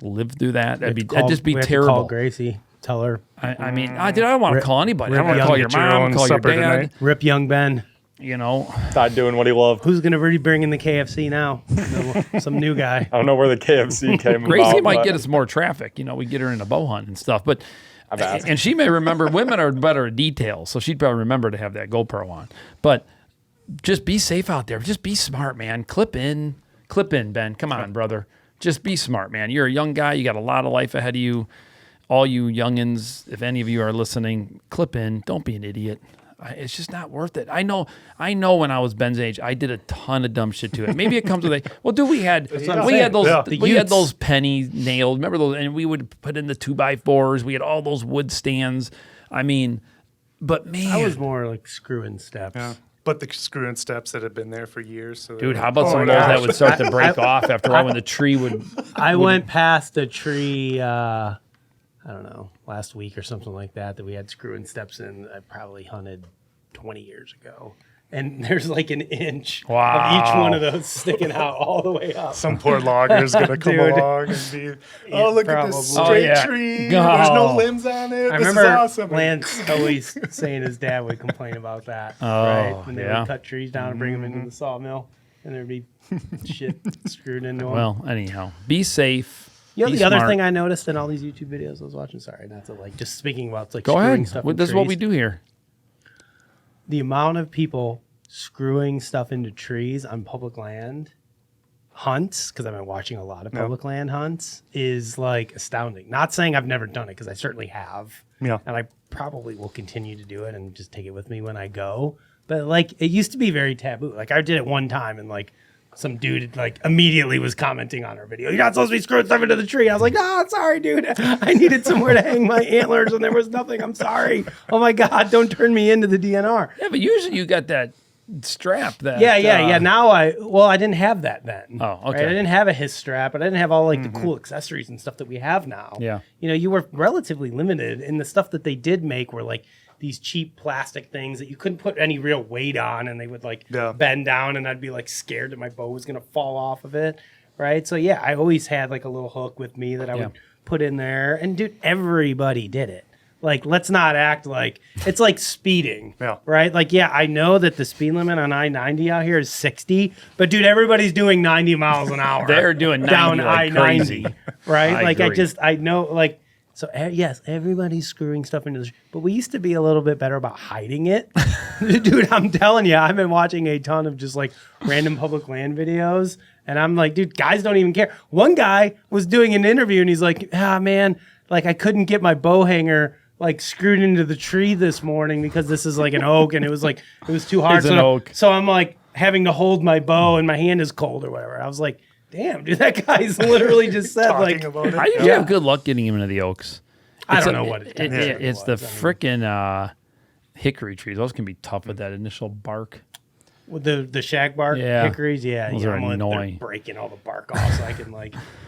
live through that'd just be terrible. Call Gracie. Tell her. I mean, I don't want to call anybody. I don't want to call your mom, call your dad. Tonight. Rip young Ben. Not doing what he loved. Who's going to really bring in the KFC now? Some new guy. I don't know where the KFC came from. Gracie might get us more traffic. We get her in a bow hunt and stuff. But and she may remember. Women are better at details, so she'd probably remember to have that GoPro on. But just be safe out there. Just be smart, man. Clip in, Ben. Come on, brother. Just be smart, man. You're a young guy. You got a lot of life ahead of you. All you youngins, if any of you are listening, clip in. Don't be an idiot. It's just not worth it. I know. When I was Ben's age, I did a ton of dumb shit to it. Maybe it comes with we had those penny nailed. Remember those? And we would put in the 2x4s. We had all those wood stands. I mean, but man, I was more like screw-in steps. Yeah. But the screw-in steps that have been there for years. So dude, how about some of those that would start to break off after a while when the tree would? I went past a tree. I don't know, last week or something like that we had screw-in steps in. I probably hunted 20 years ago. And there's like an inch of each one of those sticking out all the way up. Some poor logger is going to come along and be, look at this straight tree. There's no limbs on it. I remember awesome. Lance always saying his dad would complain about that. Right? When they would cut trees down and bring them into the sawmill. And there'd be shit screwed into them. Well, anyhow, be safe. The other thing I noticed in all these YouTube videos I was watching, sorry, not to just speaking about Go ahead. Stuff this is what we do here. The amount of people screwing stuff into trees on public land hunts, because I've been watching a lot of public land hunts, is astounding. Not saying I've never done it, because I certainly have. Yeah. And I probably will continue to do it and just take it with me when I go. But it used to be very taboo. I did it one time and some dude immediately was commenting on our video. You're not supposed to be screwing stuff into the tree. I was like, no, sorry, dude. I needed somewhere to hang my antlers and there was nothing. I'm sorry. Oh my God, don't turn me into the DNR. Yeah, but usually you got that strap that. Yeah. Now I didn't have that then. Oh, okay. Right? I didn't have a his strap, but I didn't have all the cool accessories and stuff that we have now. Yeah. You were relatively limited in the stuff that they did make were these cheap plastic things that you couldn't put any real weight on, and they would bend down, and I'd be scared that my bow was gonna fall off of it, right? So yeah, I always had a little hook with me that I would put in there, and dude, everybody did it. Let's not act like it's like speeding, right? I know that the speed limit on I-90 out here is 60, but dude, everybody's doing 90 miles an hour. They're doing 90 down I-90, right? I know. So yes, everybody's screwing stuff into the but we used to be a little bit better about hiding it. Dude, I'm telling you, I've been watching a ton of just random public land videos, and I'm dude, guys don't even care. One guy was doing an interview and he's like, man, I couldn't get my bow hanger screwed into the tree this morning because this is an oak and it was too hard. So I'm having to hold my bow and my hand is cold or whatever. I was like, damn, dude, that guy's literally just said how do you have good luck getting him into the oaks? I don't know what it is. It's the frickin' hickory trees. Those can be tough with that initial bark. With the shagbark hickories, those are annoying. They're breaking all the bark off, so I can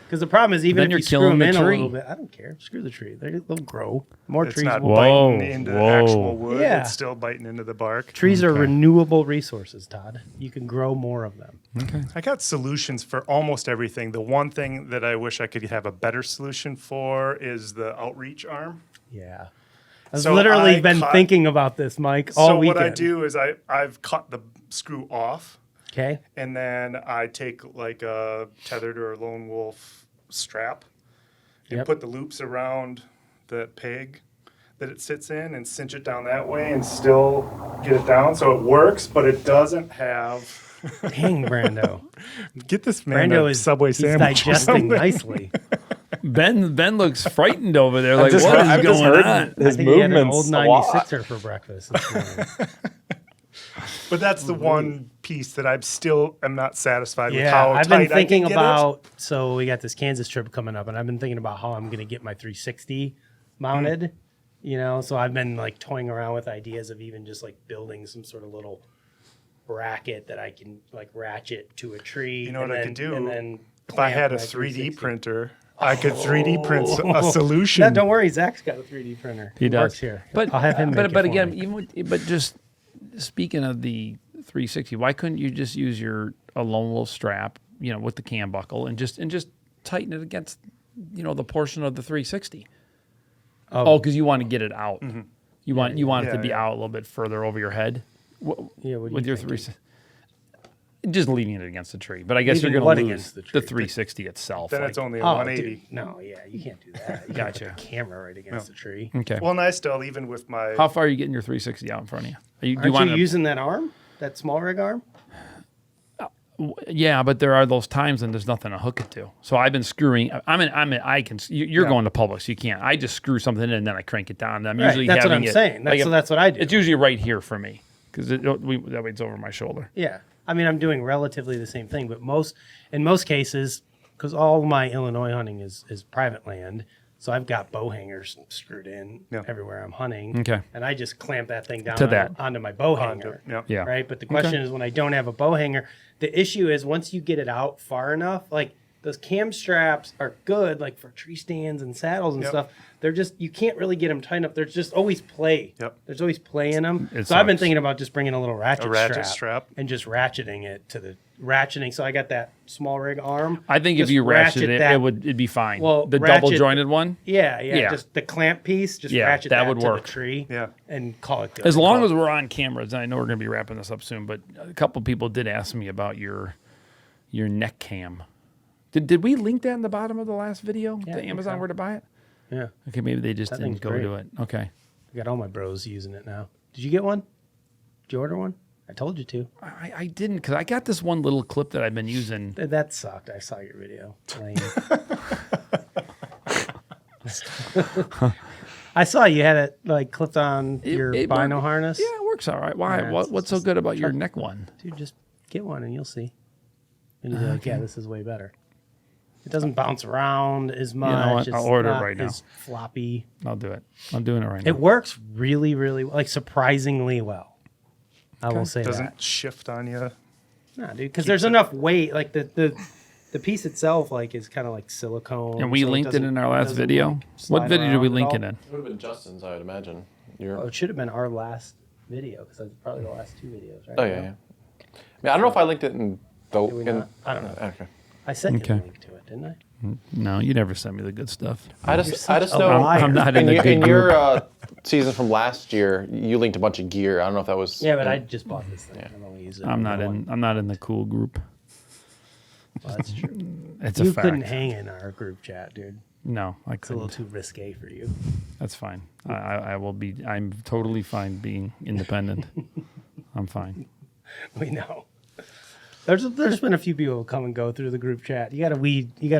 because the problem is even then if you're you screw them in the a tree. little bit, I don't care. Screw the tree; they'll grow. More it's trees. Not will biting into actual wood. Yeah. It's still biting into the bark. Trees are renewable resources, Todd. You can grow more of them. Okay. I got solutions for almost everything. The one thing that I wish I could have a better solution for is the outreach arm. Yeah. I've So literally I been cut- thinking about this, Mike, all So weekend. what I do is I've cut the screw off, Okay. and then I take like a tethered or a lone wolf strap and Yep. put the loops around the peg that it sits in and cinch it down that way and still get it down. So it works, but it doesn't have. Dang, Brando. Get this man Brando a is Subway he's sandwich or digesting something. nicely. Ben looks frightened over there. Like, just what heard- is I've just going heard on? his I think he had an movements old a lot. 96er for breakfast this morning. But that's the one piece that I still am not satisfied with Yeah, how I've tight been thinking I can get about. So we got this Kansas trip coming up, and I've been thinking about how I'm going to get my 360 mounted. You know, so I've been like toying around with ideas of even just like building some sort of little bracket that I can like ratchet to a tree. You know what I could do? And then If I had a clamp my 3D 360. printer, I could 3D print a solution. No, don't worry, Zach's got a 3D printer. He does. Works here. But I'll have him. Make But it but for again, me. even but just speaking of the 360, why couldn't you just use a lone wolf strap, with the cam buckle and just tighten it against, the portion of the 360? Oh, because you want to get it out. Mm-hmm. You want it to be yeah. out a little bit further over your head. Yeah, what do With you your thinking? 360. Just leaving it against the tree, but I guess Leaving you're what going to against lose the the tree? 360 itself. Then like- it's only a Oh, 180. dude, no, yeah, you can't do that. You Gotcha. can't put the camera right against the tree. okay. Well, and I still, even with my. How far are you getting your 360 out in front of you? Do you Aren't want you using that arm? That small rig arm? Yeah, but there are those times when there's nothing to hook it to. So I've been screwing. I can. You're Yeah. going to public, so you can't. I just screw something in and then I crank it down. And I'm Right, usually that's what having I'm it- saying. like So that's what I do. It's usually right here for me because that way it's over my shoulder. Yeah. I mean, I'm doing relatively the same thing, but in most cases, because all my Illinois hunting is private land, so I've got bow hangers screwed in Yeah. everywhere I'm hunting. Okay. And I just clamp that thing down To that. onto my bow hanger. yeah. Yeah. Right. But the question is, when I don't have a bow hanger, the issue is once you get it out far enough, like those cam straps are good, like for tree stands and saddles and Yep. stuff. They're just, you can't really get them tight up. There's just always play. Yep. There's always play in them. It So I've been sucks. thinking about just bringing a little ratchet strap. and just ratcheting it to the ratcheting. So I got that small rig arm. I think if Just you ratchet it, that- it'd be fine. Well, the ratchet- double jointed one, Yeah, Yeah. Just the clamp piece, just Yeah, ratchet that that would to work. the tree. Yeah. And call it good. as long as we're on cameras. And I know we're going to be wrapping this up soon, but a couple people did ask me about your neck cam. Did we link that in the bottom of the last video? Yeah, I to think Amazon so. where to buy it? Yeah. Okay, maybe they just That didn't thing's go great. to it. Okay. I got all my bros using it now. Did you get one? Did you order one? I told you to. I didn't because I got this one little clip that I've been using. That sucked. I saw your video. Lame. I saw you had it like clipped on your it bino worked. harness. Yeah, it works all right. Why? Yeah, What's so good about your neck one? Dude, just get one and you'll see. And you'll be like, yeah, this is way better. It doesn't bounce around as much. what? It's I'll order it not right now. as floppy. I'll do it. I'm doing it right now. It works really, really like surprisingly well. I will say Doesn't that. shift on you. No, dude, because there's enough weight. Like the piece itself, like is kind of like silicone. And we so linked it doesn't- in our last doesn't, video. like, What slide video did we around link at it all. in? It would have been Justin's, I would imagine. Oh, it should have been our last video because that's probably the last two videos, right? Oh, yeah, yeah. I mean, I don't know if I linked it in the. Did we in, not? I don't know. Okay. I sent you Okay. the link to it, didn't I? No, you never sent me the good stuff. I just a know. liar. I'm not in the good in group. your season from last year, you linked a bunch of gear. I don't know if that was. Yeah, but I just bought this thing. I've only used it. I'm not for in. one. I'm not in the cool group. Well, that's true. It's You a fact. couldn't hang in our group chat, dude. No, I It's a little couldn't. too risque for you. That's fine. I will be. I'm totally fine being independent. I'm fine. We know. There's been a few people who come and go through the group chat. You gotta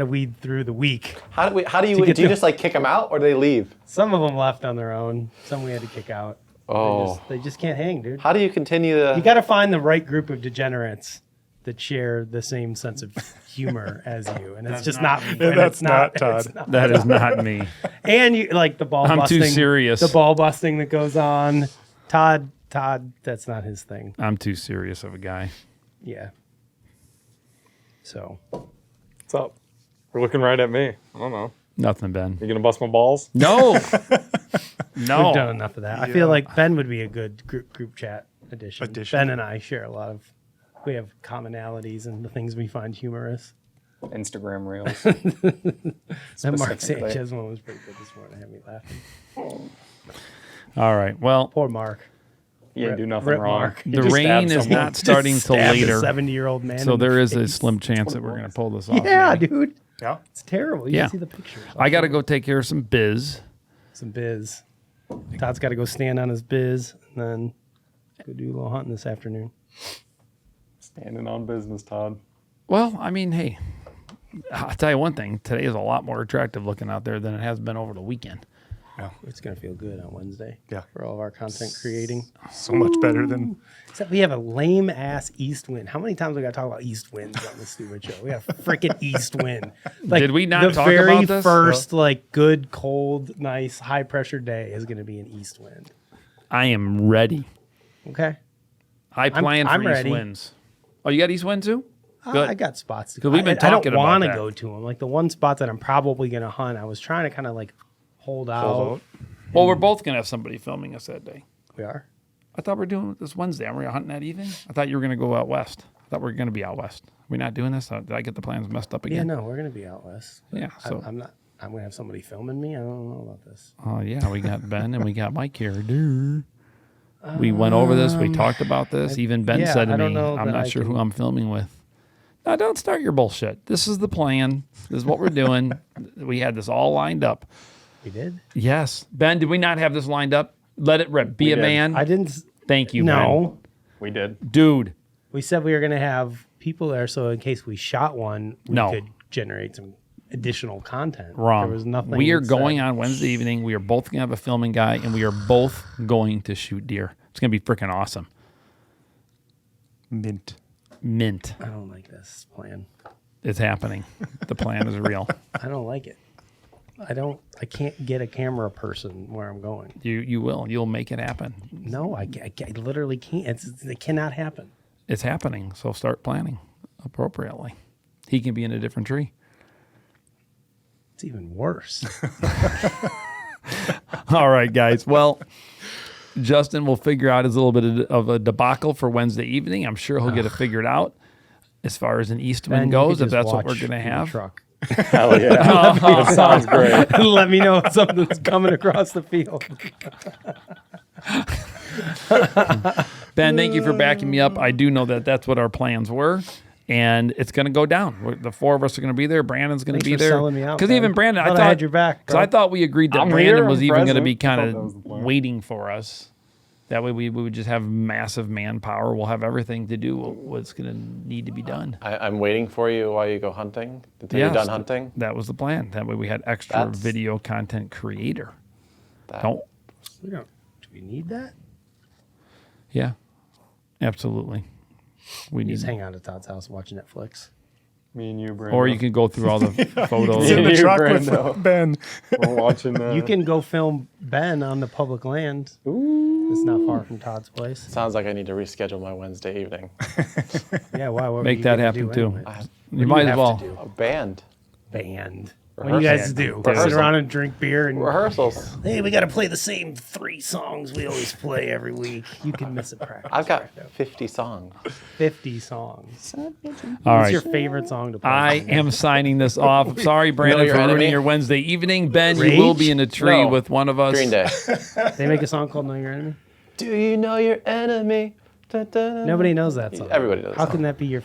weed through the week. How do you get do you the- just like kick them out or do they leave? Some of them left on their own. Some we had to kick out. Oh. They just can't hang, dude. How do you continue the? You got to find the right group of degenerates that share the same sense of humor as you, and it's just not me. And That's it's not not it's Todd. That is not me. And you like the ball I'm too busting. serious. The ball busting that goes on. Todd, that's not his thing. I'm too serious of a guy. Yeah. So What's up? You're looking right at me. I don't know. Nothing, Ben. You gonna bust my balls? No. we've done No. enough of that. I feel like Ben would be a good group chat addition. Addition. Ben and I share a lot of. We have commonalities and the things we find humorous. Instagram reels. That Mark Specifically. Sanchez one was pretty good this morning. Had me laughing. All right. Well, Poor Mark. You didn't do nothing Rip wrong. Mark. You the just stabbed rain is someone. not starting till Stabbed a later. 70-year-old man. So in the there is a face. slim chance that we're going to pull this off. Yeah, maybe. dude. Yeah. It's terrible. You Yeah. can see the pictures. I got to go take care of some biz. Some biz. Todd's got to go stand on his biz and then go do a little hunting this afternoon. Standing on business, Todd. Well, I mean, hey, I'll tell you one thing. Today is a lot more attractive looking out there than it has been over the weekend. It's going to feel good on Wednesday. Yeah. For all of our content creating. So much better than Except we have a lame ass east wind. How many times we got to talk about east winds on this stupid show? We have a freaking east wind. Like, Did we not the talk very about this? first like good, cold, nice, high pressure day is going to be an east wind. I am ready. Okay. I plan I'm for east ready. winds. Oh, you got east wind too? Good. I got spots to 'Cause we've been I talking don't about want to that. go to them. Like the one spot that I'm probably going to hunt, I was trying to kind of like hold out. Well, we're both going to have somebody filming us that day. We are. I thought we were doing this Wednesday. Aren't we hunting that evening? I thought you were going to go out west. I thought we were going to be out west. Are we not doing this? Did I get the plans messed up Yeah, again? no, we're going to be out west. Yeah, so- I'm not. I'm going to have somebody filming me. I don't know about this. Oh, yeah. We got Ben and we got Mike here. Dude. We went over this. We talked about this. Even Ben yeah, said to I don't me, know I'm that not I sure who can- I'm filming with. No, don't start your bullshit. This is the plan. This is what we're doing. We had this all lined up. We did. Yes. Ben, did we not have this lined up? Let it rip. Be a did. man. I didn't. Thank you, No. We did. Ben. Dude. We said we were going to have people there, so in case we shot one, we No. could generate some additional content. Wrong. There was nothing. We are said. going on Wednesday evening. We are both going to have a filming guy, and we are both going to shoot deer. It's going to be freaking awesome. mint. Mint. I don't like this plan. It's happening. The plan is real. I don't like it. I can't get a camera person where I'm going. You will. You'll make it happen. No, I literally can't. It cannot happen. It's happening. So start planning appropriately. He can be in a different tree. It's even worse. All right, guys. Well, Justin will figure out his little bit of a debacle for Wednesday evening. I'm sure he'll get it figured out as far as an east wind Ben, you goes, could if just that's what we're watch going to from the have. Truck. Hell yeah. That sounds great. Let me know if something's coming across the field. Ben, thank you for backing me up. I do know that that's what our plans were, and it's going to go down. The four of us are going to be there. Brandon's going to Thanks be for there. selling me out, Because Ben. even Brandon, I Thought thought I had your back, because I bro. thought we agreed that I'm Brandon here, was I'm even going to be present. I kind thought that was the of plan. waiting for us. That way we would just have massive manpower. We'll have everything to do what's going to need to be done. I'm waiting for you while you go hunting until Yes, you're done hunting. That was the plan. That way we had extra That's- video content creator. That- Don't. Do we need that? Yeah, absolutely. We You need. just hang out at Todd's house watching Netflix. Me and you, Brandon. Or you can go through all the photos. In the You, truck Brando. with Ben. We're watching that. You can go film Ben on the public land. It's not far from Todd's place. Sounds like I need to reschedule my Wednesday evening. Yeah, why? What were Make you that gonna happen do too. anyway? I have You might as have well. to do? a band. Band. What do you guys do? Rehearsal. Sit around and drink beer and Rehearsals. hey, we got to play the same 3 songs we always play every week. You can miss a practice. I've got 50 songs. 50 songs. All What's right. your favorite song to play? I am signing this off. Sorry, Brandon, Your for ruining Enemy? your Wednesday evening. Ben, Rage? you will be in a tree No. with one of us. Green Day. They make a song called Know Your Enemy. Do you know your enemy? Nobody knows that song. Everybody knows How that can song. that be your?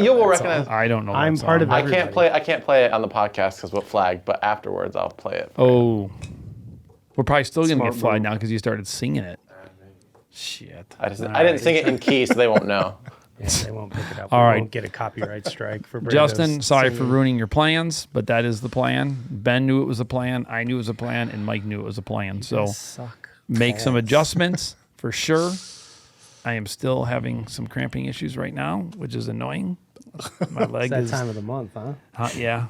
You will recognize. I don't know. I'm that part song. of I everybody. can't play it on the podcast because we'll flag, but afterwards I'll play it. Oh, we're probably still going to Smart get flagged move. now because you started singing it. Shit. I didn't sing it in key, so they won't know. Yeah, they won't pick it up. All We right. won't get a copyright strike for Brando's Justin, sorry for singing. ruining your plans, but that is the plan. Ben knew it was a plan. I knew it was a plan, and Mike knew it was a plan. So Suck. make some ass. adjustments for sure. I am still having some cramping issues right now, which is annoying. My leg It's that is. time of the month, huh? Yeah.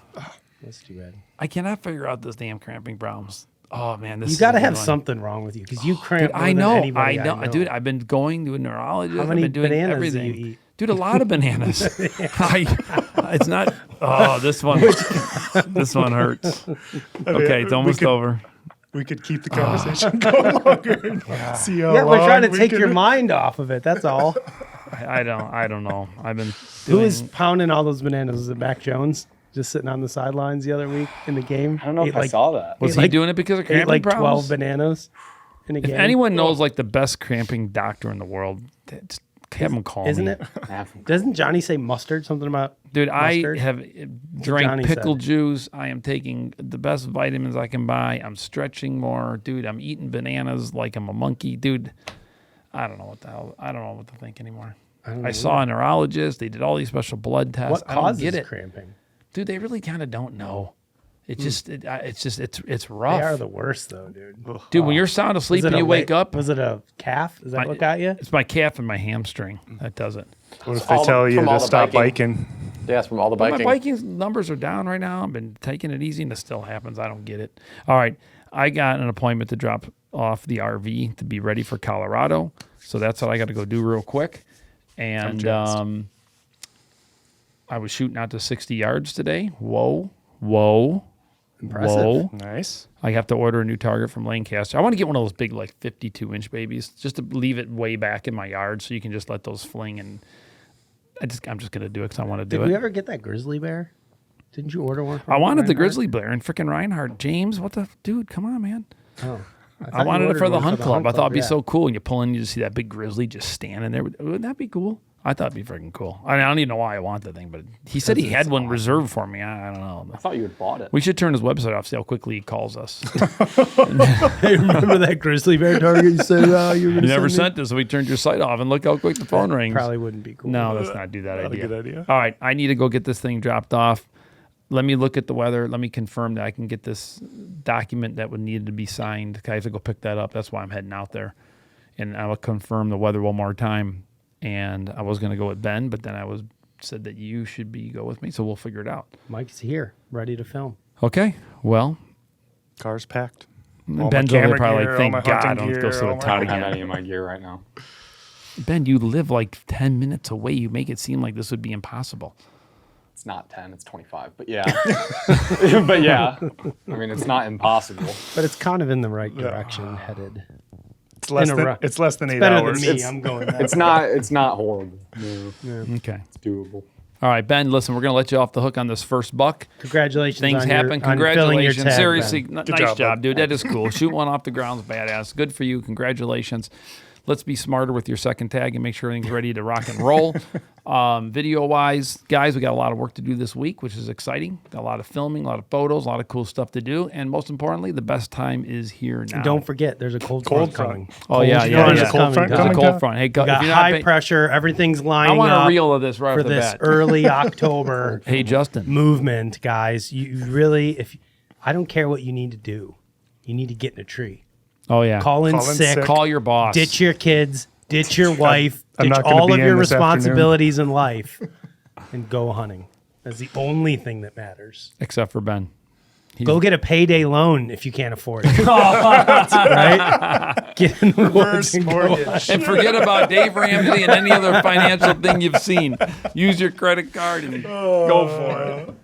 That's too bad. I cannot figure out this damn cramping problems. Oh man, this You is got to a good have one. something wrong with you because you cramp. Dude, more I than know, anybody I know, dude. I've been going to a neurologist. How many I've been doing bananas everything. do you eat? Dude, a lot of bananas. It's not. Oh, this one. This one hurts. Okay, it's almost over. We could keep the conversation going longer and see how Yeah, we're long trying to we take can- your mind off of it. That's all. I don't know. I've been. Who Doing, was pounding all those bananas? Was it Mac Jones just sitting on the sidelines the other week in the game? I don't know if I saw that. Was he doing it because of Ate cramping like problems? 12 bananas. in a If game. anyone knows like the best cramping doctor in the world, just have him call Isn't me. it? Doesn't Johnny say mustard? Something about Dude, mustard? I have drank Johnny pickle said. juice. I am taking the best vitamins I can buy. I'm stretching more. Dude, I'm eating bananas like I'm a monkey. Dude, I don't know what the hell. I don't know what to think anymore. I saw a neurologist. They did all these special blood tests. What I don't causes get it. cramping? Dude, they really kind of don't know. It's it's rough. They are the worst, though, dude. Dude, when you're sound asleep and you wake up, Was it a calf? Is that what got you? it's my calf and my hamstring that does it. What if they tell you from all to the stop biking. biking? Yeah, it's from all the But biking. my biking numbers are down right now. I've been taking it easy and it still happens. I don't get it. All right. I got an appointment to drop off the RV to be ready for Colorado. So that's what I got to go do real quick. And I was shooting out to 60 yards today. Whoa. Impressive. Whoa. Nice. I have to order a new target from Lancaster. I want to get one of those big, like 52-inch babies, just to leave it way back in my yard so you can just let those fling. And I'm just going to do it because I want to do Did it. you ever get that grizzly bear? Didn't you order one? From I wanted the Reinhardt? grizzly bear and freaking Reinhardt. James, what the dude? Come on, man. Oh, I wanted it for the hunt club. I thought it'd be yeah. so cool. And you pull in, you just see that big grizzly just standing there. Wouldn't that be cool? I thought it'd be freaking cool. I don't even know why I want that thing, but he said he had one reserved for me. I don't know. I thought you had bought it. We should turn his website off, see how quickly he calls us. Hey, remember that grizzly bear target you said you were You gonna never send me? sent us, so we turned your site off, and look how quick the phone rings. Probably wouldn't be cool. No, let's not do that Not a idea. good idea. All right, I need to go get this thing dropped off. Let me look at the weather. Let me confirm that I can get this document that would need to be signed. I have to go pick that up. That's why I'm heading out there. And I will confirm the weather one more time. And I was going to go with Ben, but then I said that you should go with me, so we'll figure it out. Mike's here, ready to film. Okay, well, Car's packed. All my Ben's over there camera probably gear, like, thank all my God I hunting don't go gear, see all the my- Todd I don't have again. any of my gear right now. Ben, you live like 10 minutes away. You make it seem like this would be impossible. It's not 10, it's 25. But yeah. But yeah. I mean, it's not impossible. But it's kind of in the right direction headed. It's less In a than rough- it's less than 8 Better hours. than me. I'm going that It's not horrible. No, Okay. it's doable. All right, Ben, listen, we're going to let you off the hook on this first buck. Congratulations Things on happen. on filling your Congratulations. tag, Seriously, Ben. nice job, job, bud. dude. That is cool. Shoot one off the ground's badass. Good for you. Congratulations. Let's be smarter with your second tag and make sure everything's ready to rock and roll. Video-wise, guys, we got a lot of work to do this week, which is exciting. Got a lot of filming, a lot of photos, a lot of cool stuff to do. And most importantly, the best time is here now. Don't forget, there's a cold Cold front front. coming. Oh, yeah, Cold yeah, front yeah. is Cold front There's a coming cold down. front. Hey, We got if you're not high pay- pressure. Everything's I lining want a up reel of this right for off the this bat. early October Hey, Justin. movement, guys. You really, I don't care what you need to do. You need to get in a tree. Oh, yeah. Call in Call in sick. sick. Call your boss. Ditch your kids. Ditch your wife. I'm ditch not gonna all be of in your this afternoon. responsibilities in life, and go hunting. That's the only thing that matters. Except for Ben. Go get a payday loan if you can't afford it. Right? Get in the woods and go. And forget about Dave Ramsey and any other financial thing you've seen. Use your credit card and go for it.